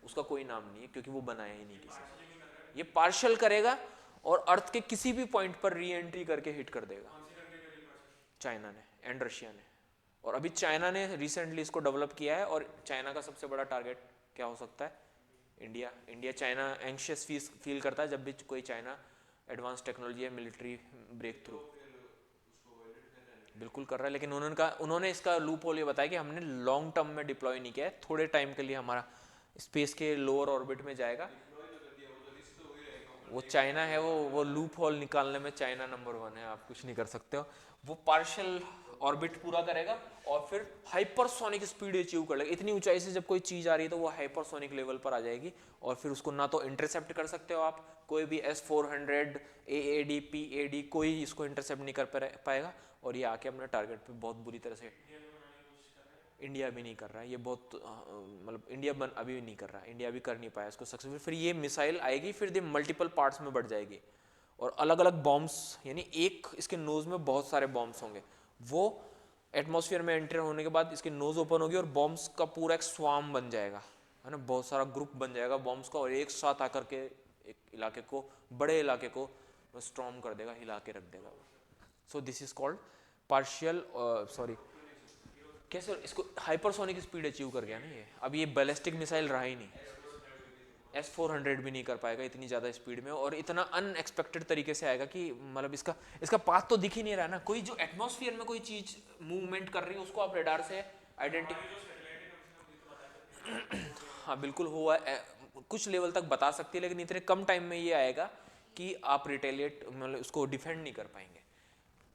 उसका कोई नाम नहीं है क्योंकि वो बनाया ही नहीं किसी ने। ये पार्शियल करेगा और अर्थ के किसी भी पॉइंट पर री एंट्री करके हिट कर देगा। चाइना ने एंड रशिया ने, और अभी चाइना ने रिसेंटली इसको डेवलप किया है। और चाइना का सबसे बड़ा टारगेट क्या हो सकता है, इंडिया। चाइना एंशियस फील करता है जब भी कोई चाइना एडवांस टेक्नोलॉजी या मिलिट्री ब्रेक थ्रू बिल्कुल कर रहा है। लेकिन उन्होंने इसका लूप होल ये बताया कि हमने लॉन्ग टर्म में डिप्लॉय नहीं किया है, थोड़े टाइम के लिए हमारा स्पेस के लोअर ऑर्बिट में जाएगा। वो चाइना है, वो लूप होल निकालने में चाइना नंबर 1 है, आप कुछ नहीं कर सकते हो। वो पार्शियल ऑर्बिट पूरा करेगा और फिर हाइपरसोनिक स्पीड अचीव कर लेगा। इतनी ऊंचाई से जब कोई चीज आ रही है तो वो हाइपरसोनिक लेवल पर आ जाएगी और फिर उसको ना तो इंटरसेप्ट कर सकते हो आप, कोई भी S-400 AAD PAD कोई इसको इंटरसेप्ट नहीं कर पाएगा, और ये आके अपने टारगेट पे बहुत बुरी तरह से। इंडिया भी नहीं कर रहा है ये, बहुत मतलब इंडिया अभी भी नहीं कर रहा है, इंडिया भी कर नहीं पाया इसको सक्सेसफुल। फिर ये मिसाइल आएगी, फिर ये मल्टीपल पार्ट्स में बढ़ जाएगी और अलग अलग बॉम्ब्स, यानी एक इसके नोज में बहुत सारे बॉम्ब्स होंगे, वो एटमॉस्फेयर में एंटर होने के बाद इसके नोज ओपन होगी और बॉम्ब्स का पूरा एक स्वाम बन जाएगा, है ना, बहुत सारा ग्रुप बन जाएगा बॉम्ब्स का, और एक साथ आकर के एक इलाके को, बड़े इलाके को स्टॉर्म कर देगा, हिला के रख देगा। So this is called partial, sorry कैसे इसको हाइपरसोनिक स्पीड अचीव कर गया ना ये। अब ये बैलिस्टिक मिसाइल रहा ही नहीं, S-400 भी नहीं कर पाएगा इतनी ज़्यादा स्पीड में, और इतना अनएक्सपेक्टेड तरीके से आएगा कि मतलब इसका पाथ तो दिख ही नहीं रहा ना। कोई जो एटमॉस्फेयर में कोई चीज़ मूवमेंट कर रही है उसको आप रेडार से आइडेंटिफाई, हाँ बिल्कुल हुआ कुछ लेवल तक बता सकती है, लेकिन इतने कम टाइम में ये आएगा कि आप रिटेलिएट मतलब उसको डिफेंड नहीं कर पाएंगे।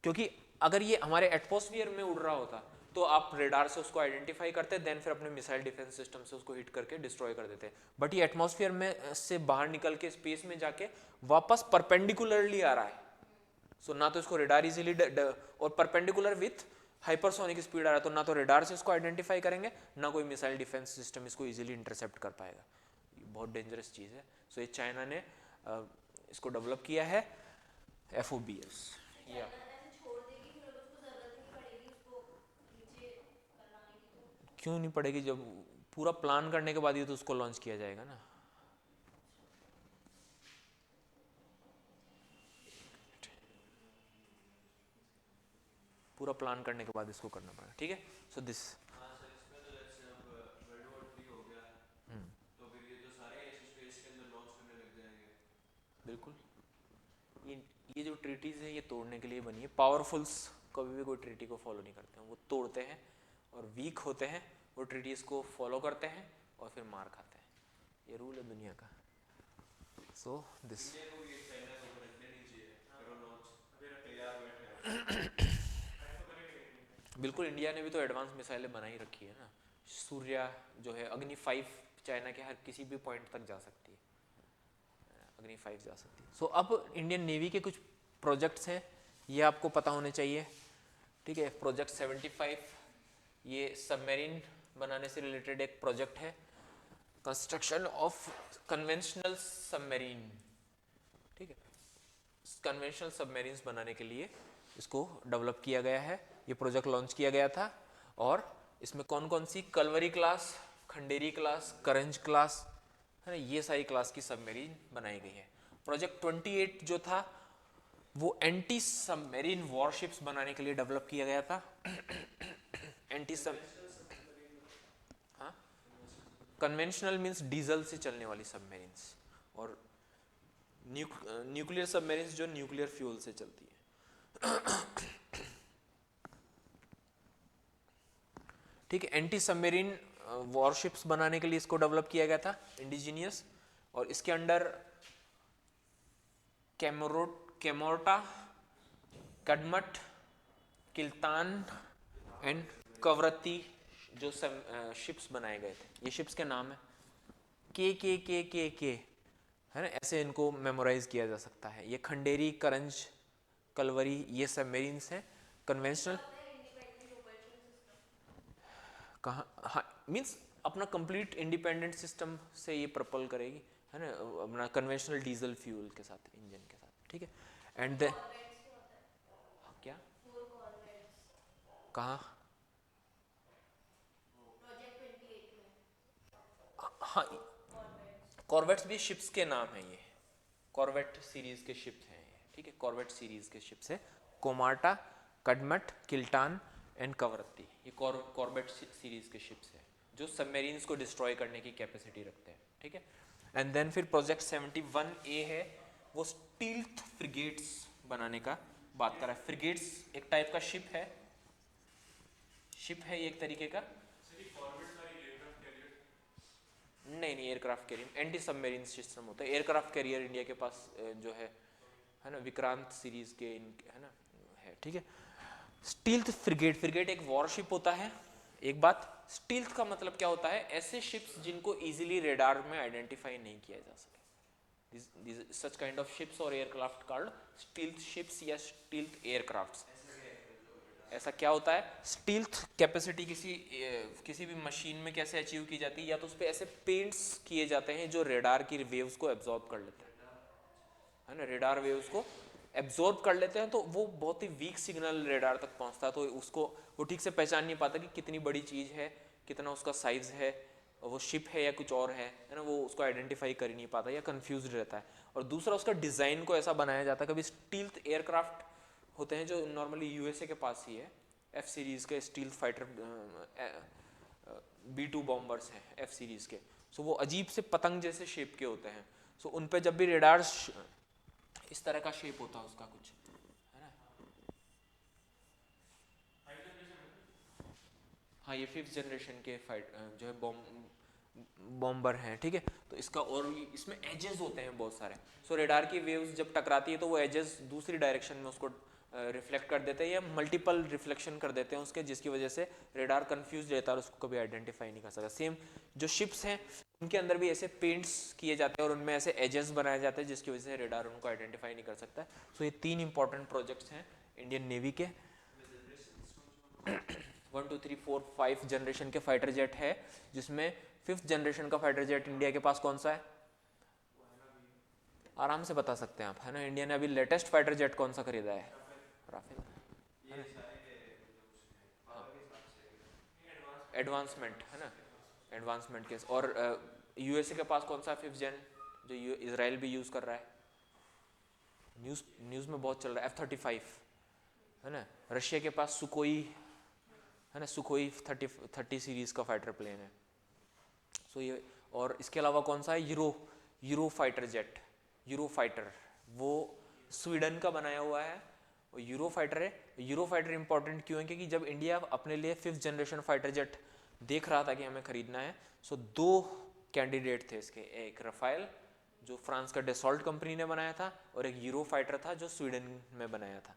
क्योंकि अगर ये हमारे एटमॉस्फेयर में उड़ रहा होता तो आप रेडार से उसको आइडेंटिफाई करते, देन फिर अपने मिसाइल डिफेंस सिस्टम से उसको हिट करके डिस्ट्रॉय कर देते। बट ये एटमॉस्फेयर में से बाहर निकल के स्पेस में जाके वापस परपेंडिकुलरली आ रहा है, सो ना तो इसको रेडार इजीली, और परपेंडिकुलर विथ हाइपरसोनिक स्पीड आ रहा है, तो ना तो रेडार से इसको आइडेंटिफाई करेंगे, ना कोई मिसाइल डिफेंस सिस्टम इसको इजीली इंटरसेप्ट कर पाएगा। ये बहुत डेंजरस चीज़ है। सो ये चाइना ने इसको डेवलप किया है, FOBS। या क्यों नहीं पड़ेगी, जब पूरा प्लान करने के बाद ही तो उसको लॉन्च किया जाएगा ना। पूरा प्लान करने के बाद इसको करना पड़ेगा, ठीक है। सो दिस बिल्कुल, ये जो ट्रीटीज है ये तोड़ने के लिए बनी है। पावरफुल्स कभी भी कोई ट्रीटी को फॉलो नहीं करते हैं, वो तोड़ते हैं, और वीक होते हैं वो ट्रीटीज को फॉलो करते हैं और फिर मार खाते हैं। ये रूल है दुनिया का। सो दिस बिल्कुल, इंडिया ने भी तो एडवांस मिसाइलें बना ही रखी है ना। सूर्या जो है, अग्नि 5 चाइना के हर किसी भी पॉइंट तक जा सकती है, अग्नि 5 जा सकती है। सो अब इंडियन नेवी के कुछ प्रोजेक्ट्स हैं, ये आपको पता होने चाहिए, ठीक है। प्रोजेक्ट 75 ये सबमरीन बनाने से रिलेटेड एक प्रोजेक्ट है, कंस्ट्रक्शन ऑफ कन्वेंशनल सबमरीन, ठीक है। कन्वेंशनल सबमरीन्स बनाने के लिए इसको डेवलप किया गया है, ये प्रोजेक्ट लॉन्च किया गया था। और इसमें कौन कौन सी, कलवरी क्लास, खंडेरी क्लास, करंज क्लास, है ना, ये सारी क्लास की सबमरीन बनाई गई है। प्रोजेक्ट 28 जो था वो एंटी सबमरीन वॉरशिप्स बनाने के लिए डेवलप किया गया था। एंटी सब, हाँ, कन्वेंशनल मींस डीजल से चलने वाली सबमरीन्स, और न्यूक्लियर सबमरीन्स जो न्यूक्लियर फ्यूल से चलती है, ठीक है। एंटी सबमरीन वॉरशिप्स बनाने के लिए इसको डेवलप किया गया था, इंडिजीनियस। और इसके अंडर कैमोर्टा, कडमट, किल्तान एंड कवरत्ती जो शिप्स बनाए गए थे। ये शिप्स के नाम है, के है ना, ऐसे इनको मेमोराइज किया जा सकता है। ये खंडेरी, करंज, कलवरी, ये सबमरीन्स हैं कन्वेंशनल। कहाँ, हाँ, मीन्स अपना कंप्लीट इंडिपेंडेंट सिस्टम से ये प्रपल करेगी, है ना, अपना कन्वेंशनल डीजल फ्यूल के साथ, इंजन के साथ, ठीक है। एंड देन क्या, कहाँ, हाँ, कॉर्वेट्स भी शिप्स के नाम हैं, ये कॉर्वेट सीरीज के शिप्स हैं ये, ठीक है। कॉर्वेट सीरीज के शिप्स है, कोमार्टा, कडमट, किल्टान एंड कवरत्ती, ये कॉर्वेट सीरीज के शिप्स हैं जो सबमरीन्स को डिस्ट्रॉय करने की कैपेसिटी रखते हैं, ठीक है। एंड देन फिर प्रोजेक्ट 71A है, वो स्टील्थ फ्रिगेट्स बनाने का बात कर रहा है। फ्रिगेट्स एक टाइप का शिप है ये एक तरीके का, नहीं aircraft carrier, anti submarine system होता है। एयरक्राफ्ट कैरियर इंडिया के पास जो है ना, विक्रांत सीरीज के है ना, है, ठीक है। स्टील्थ फ्रिगेट एक वॉरशिप होता है। एक बात, स्टील्थ का मतलब क्या होता है, ऐसे शिप्स जिनको इजीली रेडार में आइडेंटिफाई नहीं किया जा सके, सच काइंड ऑफ शिप्स और एयरक्राफ्ट कॉल्ड स्टील्थ शिप्स या स्टील्थ एयरक्राफ्ट्स। ऐसा क्या होता है, स्टील्थ कैपेसिटी किसी भी मशीन में कैसे अचीव की जाती है, या तो उस पर ऐसे पेंट्स किए जाते हैं जो रेडार की वेव्स को एब्जॉर्ब कर लेते हैं, है ना, रेडार वेव्स को एब्जॉर्ब कर लेते हैं, तो वो बहुत ही वीक सिग्नल रेडार तक पहुंचता है, तो उसको वो ठीक से पहचान नहीं पाता कि कितनी बड़ी चीज़ है, कितना उसका साइज है, वो शिप है या कुछ और है ना, वो उसको आइडेंटिफाई कर ही नहीं पाता या कंफ्यूज रहता है। और दूसरा उसका डिज़ाइन को ऐसा बनाया जाता है, कभी स्टील्थ एयरक्राफ्ट होते हैं जो नॉर्मली यूएसए के पास ही है, एफ सीरीज़ के स्टील्थ फाइटर B-2 बॉम्बर्स हैं एफ सीरीज़ के, सो वो अजीब से पतंग जैसे शेप के होते हैं, सो उन पे जब भी रेडार इस तरह का शेप होता है उसका कुछ, है ना। हाँ, ये 5th जनरेशन के फाइट जो है बॉम्बर हैं, ठीक है। तो इसका और भी इसमें एजेस होते हैं बहुत सारे, सो रेडार की वेव्स जब टकराती है तो वो एजेस दूसरी डायरेक्शन में उसको रिफ्लेक्ट कर देते हैं या मल्टीपल रिफ्लेक्शन कर देते हैं उसके, जिसकी वजह से रेडार कंफ्यूज रहता है और उसको कभी आइडेंटिफाई नहीं कर सकता। सेम जो शिप्स हैं उनके अंदर भी ऐसे पेंट्स किए जाते हैं और उनमें ऐसे एजेस बनाए जाते हैं जिसकी वजह से रेडार उनको आइडेंटिफाई नहीं कर सकता। सो ये 3 इंपॉर्टेंट प्रोजेक्ट्स हैं इंडियन नेवी के। 1 2 3 4 5 जनरेशन के फाइटर जेट है, जिसमें 5th जनरेशन का फाइटर जेट इंडिया के पास कौन सा है, आराम से बता सकते हैं आप, है ना। इंडिया ने अभी लेटेस्ट फाइटर जेट कौन सा खरीदा है, राफेल, एडवांसमेंट, है ना, एडवांसमेंट के। और यूएसए के पास कौन सा 5th जेन जो इसराइल भी यूज़ कर रहा है, न्यूज़ में बहुत चल रहा है, F-35, है ना। रशिया के पास सुकोई, है ना, सुकोई 30 सीरीज़ का फाइटर प्लेन है। सो ये, और इसके अलावा कौन सा है, euro fighter jet, euro fighter, वो स्वीडन का बनाया हुआ है, वो यूरो फाइटर है। यूरो फाइटर इंपॉर्टेंट क्यों है, क्योंकि जब इंडिया अपने लिए 5th जनरेशन फाइटर जेट देख रहा था कि हमें खरीदना है, सो 2 कैंडिडेट थे इसके, एक रफाइल जो फ्रांस का डेसॉल्ट कंपनी ने बनाया था और एक यूरो फाइटर था जो स्वीडन में बनाया था।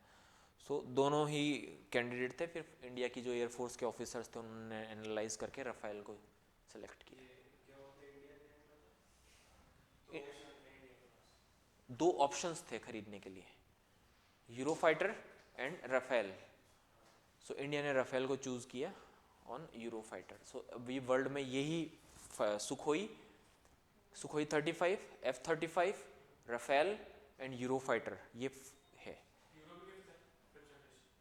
सो दोनों ही कैंडिडेट थे, फिर इंडिया की जो एयरफोर्स के ऑफिसर्स थे उन्होंने एनालाइज करके रफाइल को सेलेक्ट किया। 2 ऑप्शंस थे खरीदने के लिए, Eurofighter and Rafale. So India ने रफेल को चूज किया ऑन यूरो फाइटर। सो अभी वर्ल्ड में यही Sukhoi 35, F-35, Rafale and Eurofighter ये है।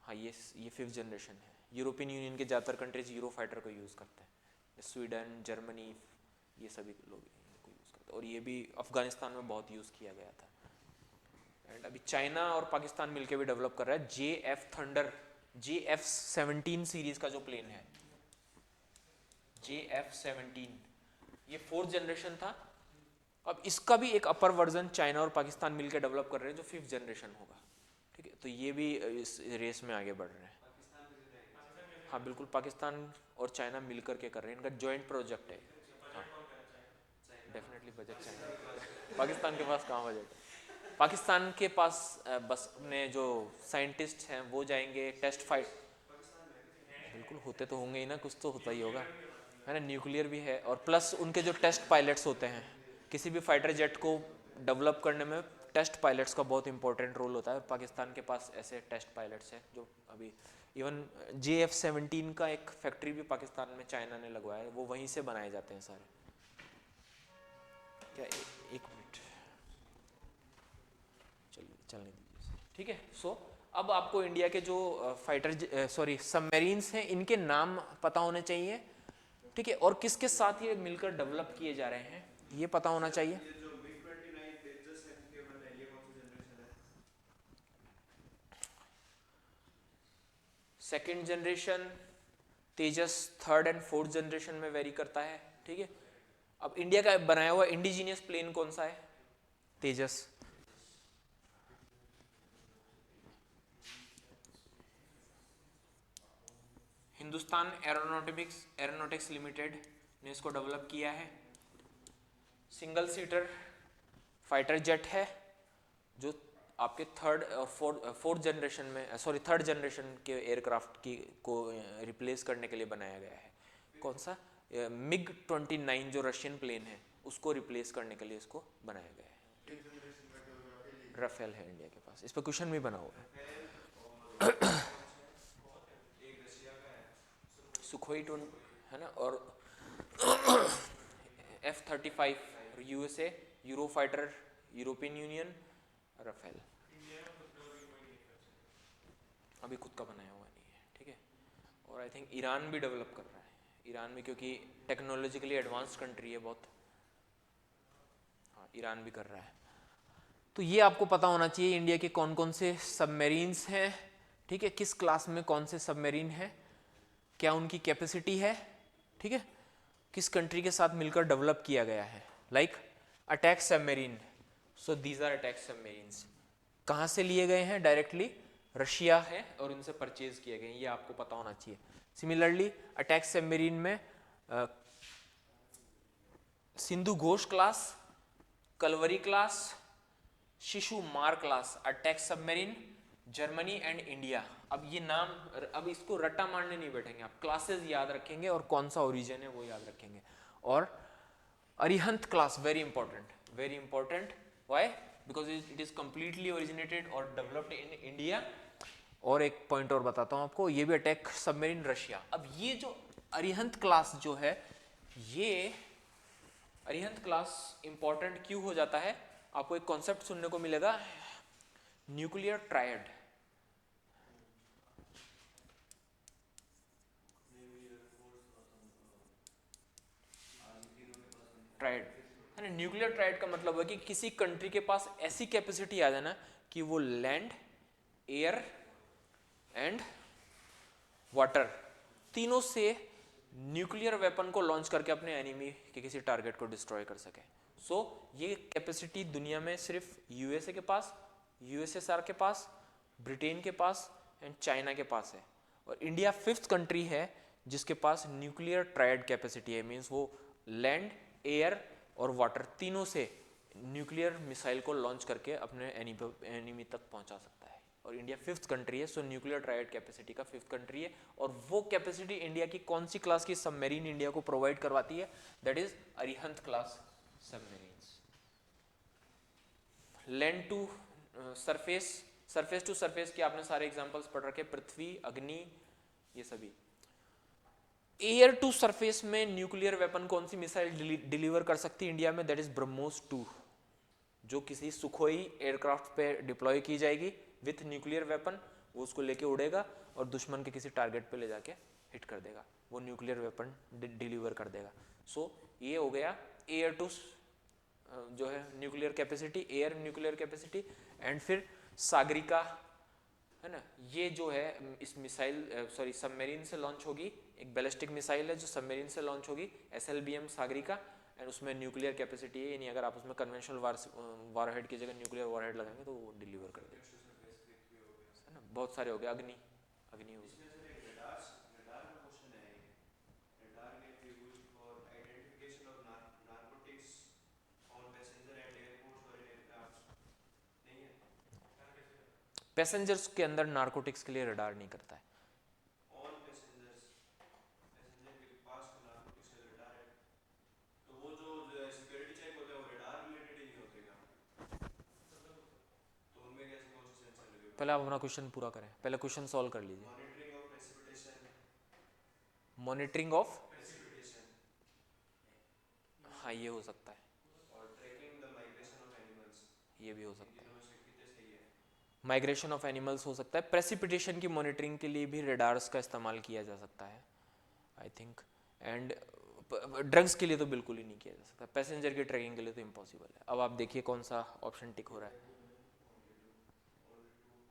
हाँ, ये 5th जनरेशन है। यूरोपियन यूनियन के ज़्यादातर कंट्रीज यूरो फाइटर को यूज़ करते हैं, स्वीडन, जर्मनी, ये सभी लोग इनको यूज़ करते हैं, और ये भी अफगानिस्तान में बहुत यूज़ किया गया था। एंड अभी चाइना और पाकिस्तान मिलकर भी डेवलप कर रहा है JF थंडर, JF-17 सीरीज का जो प्लेन है, JF-17, ये 4th जनरेशन था। अब इसका भी एक अपर वर्जन चाइना और पाकिस्तान मिलकर डेवलप कर रहे हैं जो 5th जनरेशन होगा, ठीक है। तो ये भी इस रेस में आगे बढ़ रहे हैं। हाँ बिल्कुल, पाकिस्तान और चाइना मिलकर के कर रहे हैं, इनका जॉइंट प्रोजेक्ट है। हाँ, डेफिनेटली बजट चाइना पाकिस्तान के पास कहाँ बजट है। पाकिस्तान के पास बस अपने जो साइंटिस्ट हैं वो जाएंगे टेस्ट फाइट, बिल्कुल होते तो होंगे ही ना, कुछ तो होता ही होगा, है ना। न्यूक्लियर भी है, और प्लस उनके जो टेस्ट पायलट्स होते हैं, किसी भी फाइटर जेट को डेवलप करने में टेस्ट पायलट्स का बहुत इंपॉर्टेंट रोल होता है, और पाकिस्तान के पास ऐसे टेस्ट पायलट्स हैं जो अभी इवन JF-17 का एक फैक्ट्री भी पाकिस्तान में चाइना ने लगवाया है, वो वहीं से बनाए जाते हैं सारे। क्या एक मिनट चलने दीजिए, ठीक है। सो अब आपको इंडिया के जो फाइटर सबमरीन्स हैं इनके नाम पता होने चाहिए, ठीक है, और किसके साथ ये मिलकर डेवलप किए जा रहे हैं ये पता होना चाहिए। Second generation Tejas 3rd and 4th generation में वेरी करता है, ठीक है। अब इंडिया का बनाया हुआ इंडिजीनियस प्लेन कौन सा है, तेजस। हिंदुस्तान एरोनॉटिक्स लिमिटेड ने इसको डेवलप किया है। सिंगल सीटर फाइटर जेट है जो आपके 4th जनरेशन में 3rd जनरेशन के एयरक्राफ्ट की को रिप्लेस करने के लिए बनाया गया है। कौन सा, MiG-29 जो रशियन प्लेन है उसको रिप्लेस करने के लिए इसको बनाया गया है। राफेल है इंडिया के पास, इस पर क्वेश्चन भी बना हुआ है। सुखोई है ना, और F-35 USA, Eurofighter European Union, Rafale अभी खुद का बनाया हुआ नहीं है, ठीक है। और आई थिंक ईरान भी डेवलप कर रहा है, ईरान भी, क्योंकि टेक्नोलॉजिकली एडवांस कंट्री है बहुत। हाँ, ईरान भी कर रहा है। तो ये आपको पता होना चाहिए इंडिया के कौन कौन से सबमेरीन्स हैं, ठीक है, किस क्लास में कौन से सबमेरीन है, क्या उनकी कैपेसिटी है, ठीक है, किस कंट्री के साथ मिलकर डेवलप किया गया है। Like attack submarine, so these are attack submarines. कहाँ से लिए गए हैं? डायरेक्टली रशिया है और इनसे परचेज किए गए हैं, ये आपको पता होना चाहिए। सिमिलरली अटैक सबमेरीन में सिंधु घोष क्लास, कलवरी क्लास, शिशु मार class, attack submarine, Germany and India. अब ये नाम, अब इसको रट्टा मारने नहीं बैठेंगे आप, क्लासेस याद रखेंगे और कौन सा ओरिजिन है वो याद रखेंगे। और Arihant class very important, why? Because it is completely originated और डेवलप्ड इन इंडिया। और एक पॉइंट और बताता हूं आपको, ये भी अटैक सबमेरीन रशिया। अब ये जो अरिहंत क्लास जो है, ये अरिहंत क्लास इंपॉर्टेंट क्यों हो जाता है? आपको एक कॉन्सेप्ट सुनने को मिलेगा, न्यूक्लियर ट्रायड। ट्रायड है ना, न्यूक्लियर ट्रायड का मतलब है कि किसी कंट्री के पास ऐसी कैपेसिटी आ जाना कि वो लैंड, एयर एंड वाटर तीनों से न्यूक्लियर वेपन को लॉन्च करके अपने एनिमी के किसी टारगेट को डिस्ट्रॉय कर सके। सो ये कैपेसिटी दुनिया में सिर्फ यूएसए के पास, यूएसएसआर के पास, ब्रिटेन के पास एंड चाइना के पास है। और इंडिया 5th कंट्री है जिसके पास न्यूक्लियर ट्रायड कैपेसिटी है, मीन्स वो लैंड, एयर और वाटर तीनों से न्यूक्लियर मिसाइल को लॉन्च करके अपने एनिमी तक पहुंचा सकता है। और इंडिया 5th कंट्री है, सो न्यूक्लियर ट्रायड कैपेसिटी का 5th कंट्री है। और वो कैपेसिटी इंडिया की कौन सी क्लास की सबमरीन इंडिया को प्रोवाइड करवाती है? That is Arihant class submarines. Land to surface, surface to surface के आपने सारे एग्जांपल्स पढ़ रखे, पृथ्वी, अग्नि, ये सभी। एयर टू सरफेस में न्यूक्लियर वेपन कौन सी मिसाइल डिलीवर कर सकती है इंडिया में? दैट इज ब्रह्मोस 2, जो किसी सुखोई एयरक्राफ्ट पे डिप्लॉय की जाएगी विथ न्यूक्लियर वेपन। वो उसको लेके उड़ेगा और दुश्मन के किसी टारगेट पे ले जाके हिट कर देगा, वो न्यूक्लियर वेपन डिलीवर कर देगा। सो ये हो गया एयर टू जो है nuclear capacity, air nuclear capacity. And फिर सागरिका है ना, ये जो है इस मिसाइल सॉरी सबमरीन से लॉन्च होगी, एक बैलिस्टिक मिसाइल है जो सबमरीन से लॉन्च होगी, SLBM सागरिका। एंड उसमें न्यूक्लियर कैपेसिटी है, यानी अगर आप उसमें कन्वेंशनल वारहेड की जगह न्यूक्लियर वारहेड लगाएंगे तो वो डिलीवर कर देगा, है ना। बहुत सारे हो गए, अग्नि, अग्नि हो गई। पैसेंजर्स के अंदर नार्कोटिक्स के लिए रडार नहीं करता है। पहले आप अपना क्वेश्चन पूरा करें, पहले क्वेश्चन सॉल्व कर लीजिए। मॉनिटरिंग ऑफ, हाँ ये हो सकता है, ये भी हो सकता है। माइग्रेशन ऑफ एनिमल्स हो सकता है। प्रेसिपिटेशन की मॉनिटरिंग के लिए भी रेडार्स का इस्तेमाल किया जा सकता है आई थिंक। एंड ड्रग्स के लिए तो बिल्कुल ही नहीं किया जा सकता, पैसेंजर की ट्रैकिंग के लिए तो इम्पॉसिबल है। अब आप देखिए कौन सा ऑप्शन टिक हो रहा है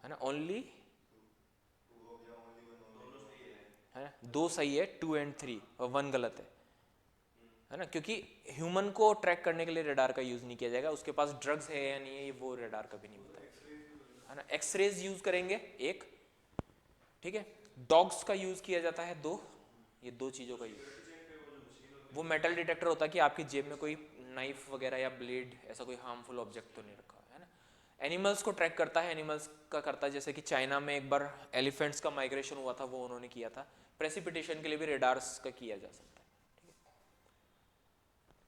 ना, ओनली है ना, 2 सही है, 2 and 3 और 1 गलत है ना, क्योंकि ह्यूमन को ट्रैक करने के लिए रेडार का यूज नहीं किया जाएगा। उसके पास ड्रग्स है या नहीं है वो रेडार कभी नहीं बताएगा, है ना। एक्सरेज यूज करेंगे एक, ठीक है। डॉग्स का यूज किया जाता है 2, ये 2 चीजों का यूज। वो मेटल डिटेक्टर होता है कि आपकी जेब में कोई नाइफ वगैरह या ब्लेड ऐसा कोई हार्मफुल ऑब्जेक्ट तो नहीं रखा है ना। एनिमल्स को ट्रैक करता है, एनिमल्स का करता है, जैसे कि चाइना में एक बार एलिफेंट्स का माइग्रेशन हुआ था, वो उन्होंने किया था। प्रेसिपिटेशन के लिए भी रेडार्स का किया जा सकता है, ठीक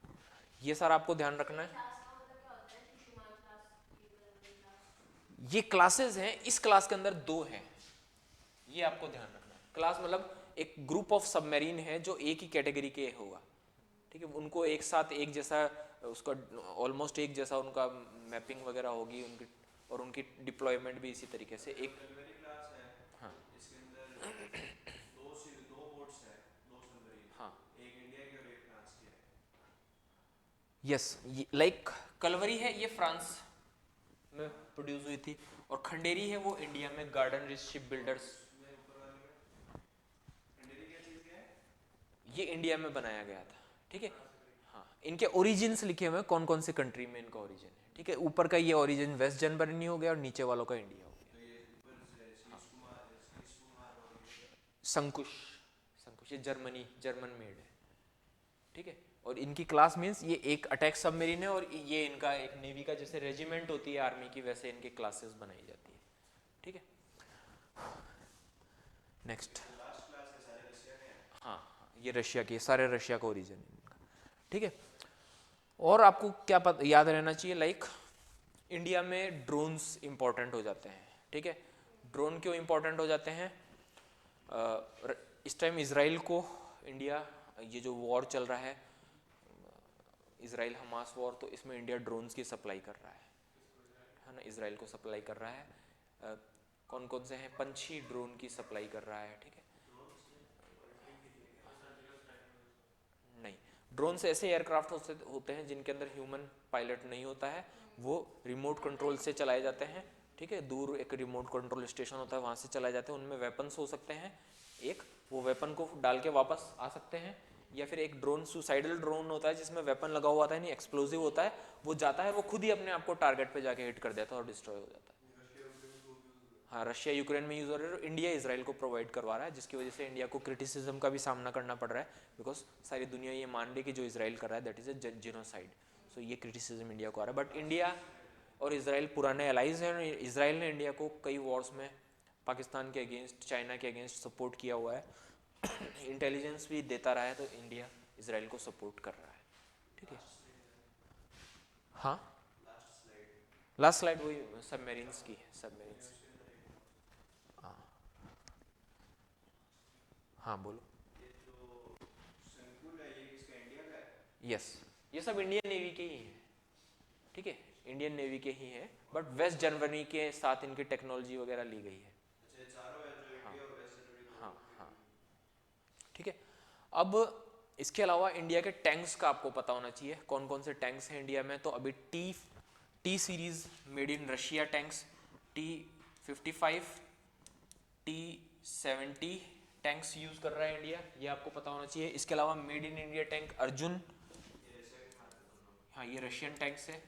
है। ये सारा आपको ध्यान रखना है। ये क्लासेस हैं, इस क्लास के अंदर 2 हैं, ये आपको ध्यान रखना है। क्लास मतलब एक ग्रुप ऑफ सबमरीन है जो एक ही कैटेगरी के होगा, ठीक है। उनको एक साथ एक जैसा, उसका ऑलमोस्ट एक जैसा उनका मैपिंग वगैरह होगी, उनकी और उनकी डिप्लॉयमेंट भी इसी तरीके से एक हाँ हाँ यस लाइक कलवरी है ये फ्रांस में प्रोड्यूस हुई थी और खंडेरी है वो इंडिया में गार्डन रिच शिप बिल्डर्स ये इंडिया में बनाया गया था। ठीक है हाँ इनके ओरिजिन्स लिखे हुए हैं कौन कौन से कंट्री में इनका ओरिजिन है। ठीक है ऊपर का ये ओरिजिन वेस्ट जर्मनी हो गया और नीचे वालों का इंडिया हो गया। संकुश संकुश ये जर्मन मेड है। ठीक है और इनकी क्लास मीन्स ये एक अटैक सबमरीन है और ये इनका एक नेवी का जैसे रेजिमेंट होती है आर्मी की वैसे इनकी क्लासेस बनाई जाती है। ठीक है नेक्स्ट हाँ ये रशिया के सारे रशिया का ओरिजिन है इनका। ठीक है और आपको क्या पता याद रहना चाहिए लाइक इंडिया में ड्रोन्स इंपॉर्टेंट हो जाते हैं। ठीक है ड्रोन क्यों इंपॉर्टेंट हो जाते हैं इस टाइम इसराइल को इंडिया ये जो वॉर चल रहा है इसराइल हमास वॉर तो इसमें इंडिया ड्रोन्स की सप्लाई कर रहा है ना इसराइल को सप्लाई कर रहा है कौन कौन से हैं पंछी ड्रोन की सप्लाई कर रहा है। ठीक है नहीं ड्रोन्स ऐसे एयरक्राफ्ट होते हैं जिनके अंदर ह्यूमन पायलट नहीं होता है वो रिमोट कंट्रोल से चलाए जाते हैं। ठीक है दूर एक रिमोट कंट्रोल स्टेशन होता है वहाँ से चलाए जाते हैं उनमें वेपन्स हो सकते हैं एक वो वेपन को डाल के वापस आ सकते हैं या फिर एक ड्रोन सुसाइडल ड्रोन होता है जिसमें वेपन लगा हुआ होता है नहीं एक्सप्लोजिव होता है वो जाता है वो खुद ही अपने आप को टारगेट पे जाके हिट कर देता है और डिस्ट्रॉय हो जाता है। हाँ रशिया यूक्रेन में यूज हो रहा है और इंडिया इसराइल को प्रोवाइड करवा रहा है जिसकी वजह से इंडिया को क्रिटिसिज्म का भी सामना करना पड़ रहा है बिकॉज सारी दुनिया ये मान रही कि जो इसराइल कर रहा है दैट इज ए जिनोसाइड। सो ये क्रिटिसिज्म इंडिया को आ रहा है बट इंडिया और इसराइल पुराने एलाइज हैं और इसराइल ने इंडिया को कई वॉर्स में पाकिस्तान के अगेंस्ट चाइना के अगेंस्ट सपोर्ट किया हुआ है इंटेलिजेंस भी देता रहा है तो इंडिया इसराइल को सपोर्ट कर रहा है। ठीक है हाँ लास्ट स्लाइड वही सबमेरीन्स की है सबमेरीन्स हाँ हाँ बोलो यस ये सब इंडियन नेवी के ही हैं। ठीक है इंडियन नेवी के ही हैं बट वेस्ट जर्मनी के साथ इनकी टेक्नोलॉजी वगैरह ली गई है। हाँ हाँ ठीक है अब इसके अलावा इंडिया के टैंक्स का आपको पता होना चाहिए कौन कौन से टैंक्स हैं इंडिया में तो अभी T series made in Russia tanks T-55 T-70 tanks use कर रहा है इंडिया ये आपको पता होना चाहिए। इसके अलावा made in India tank Arjun हाँ ये रशियन टैंक्स है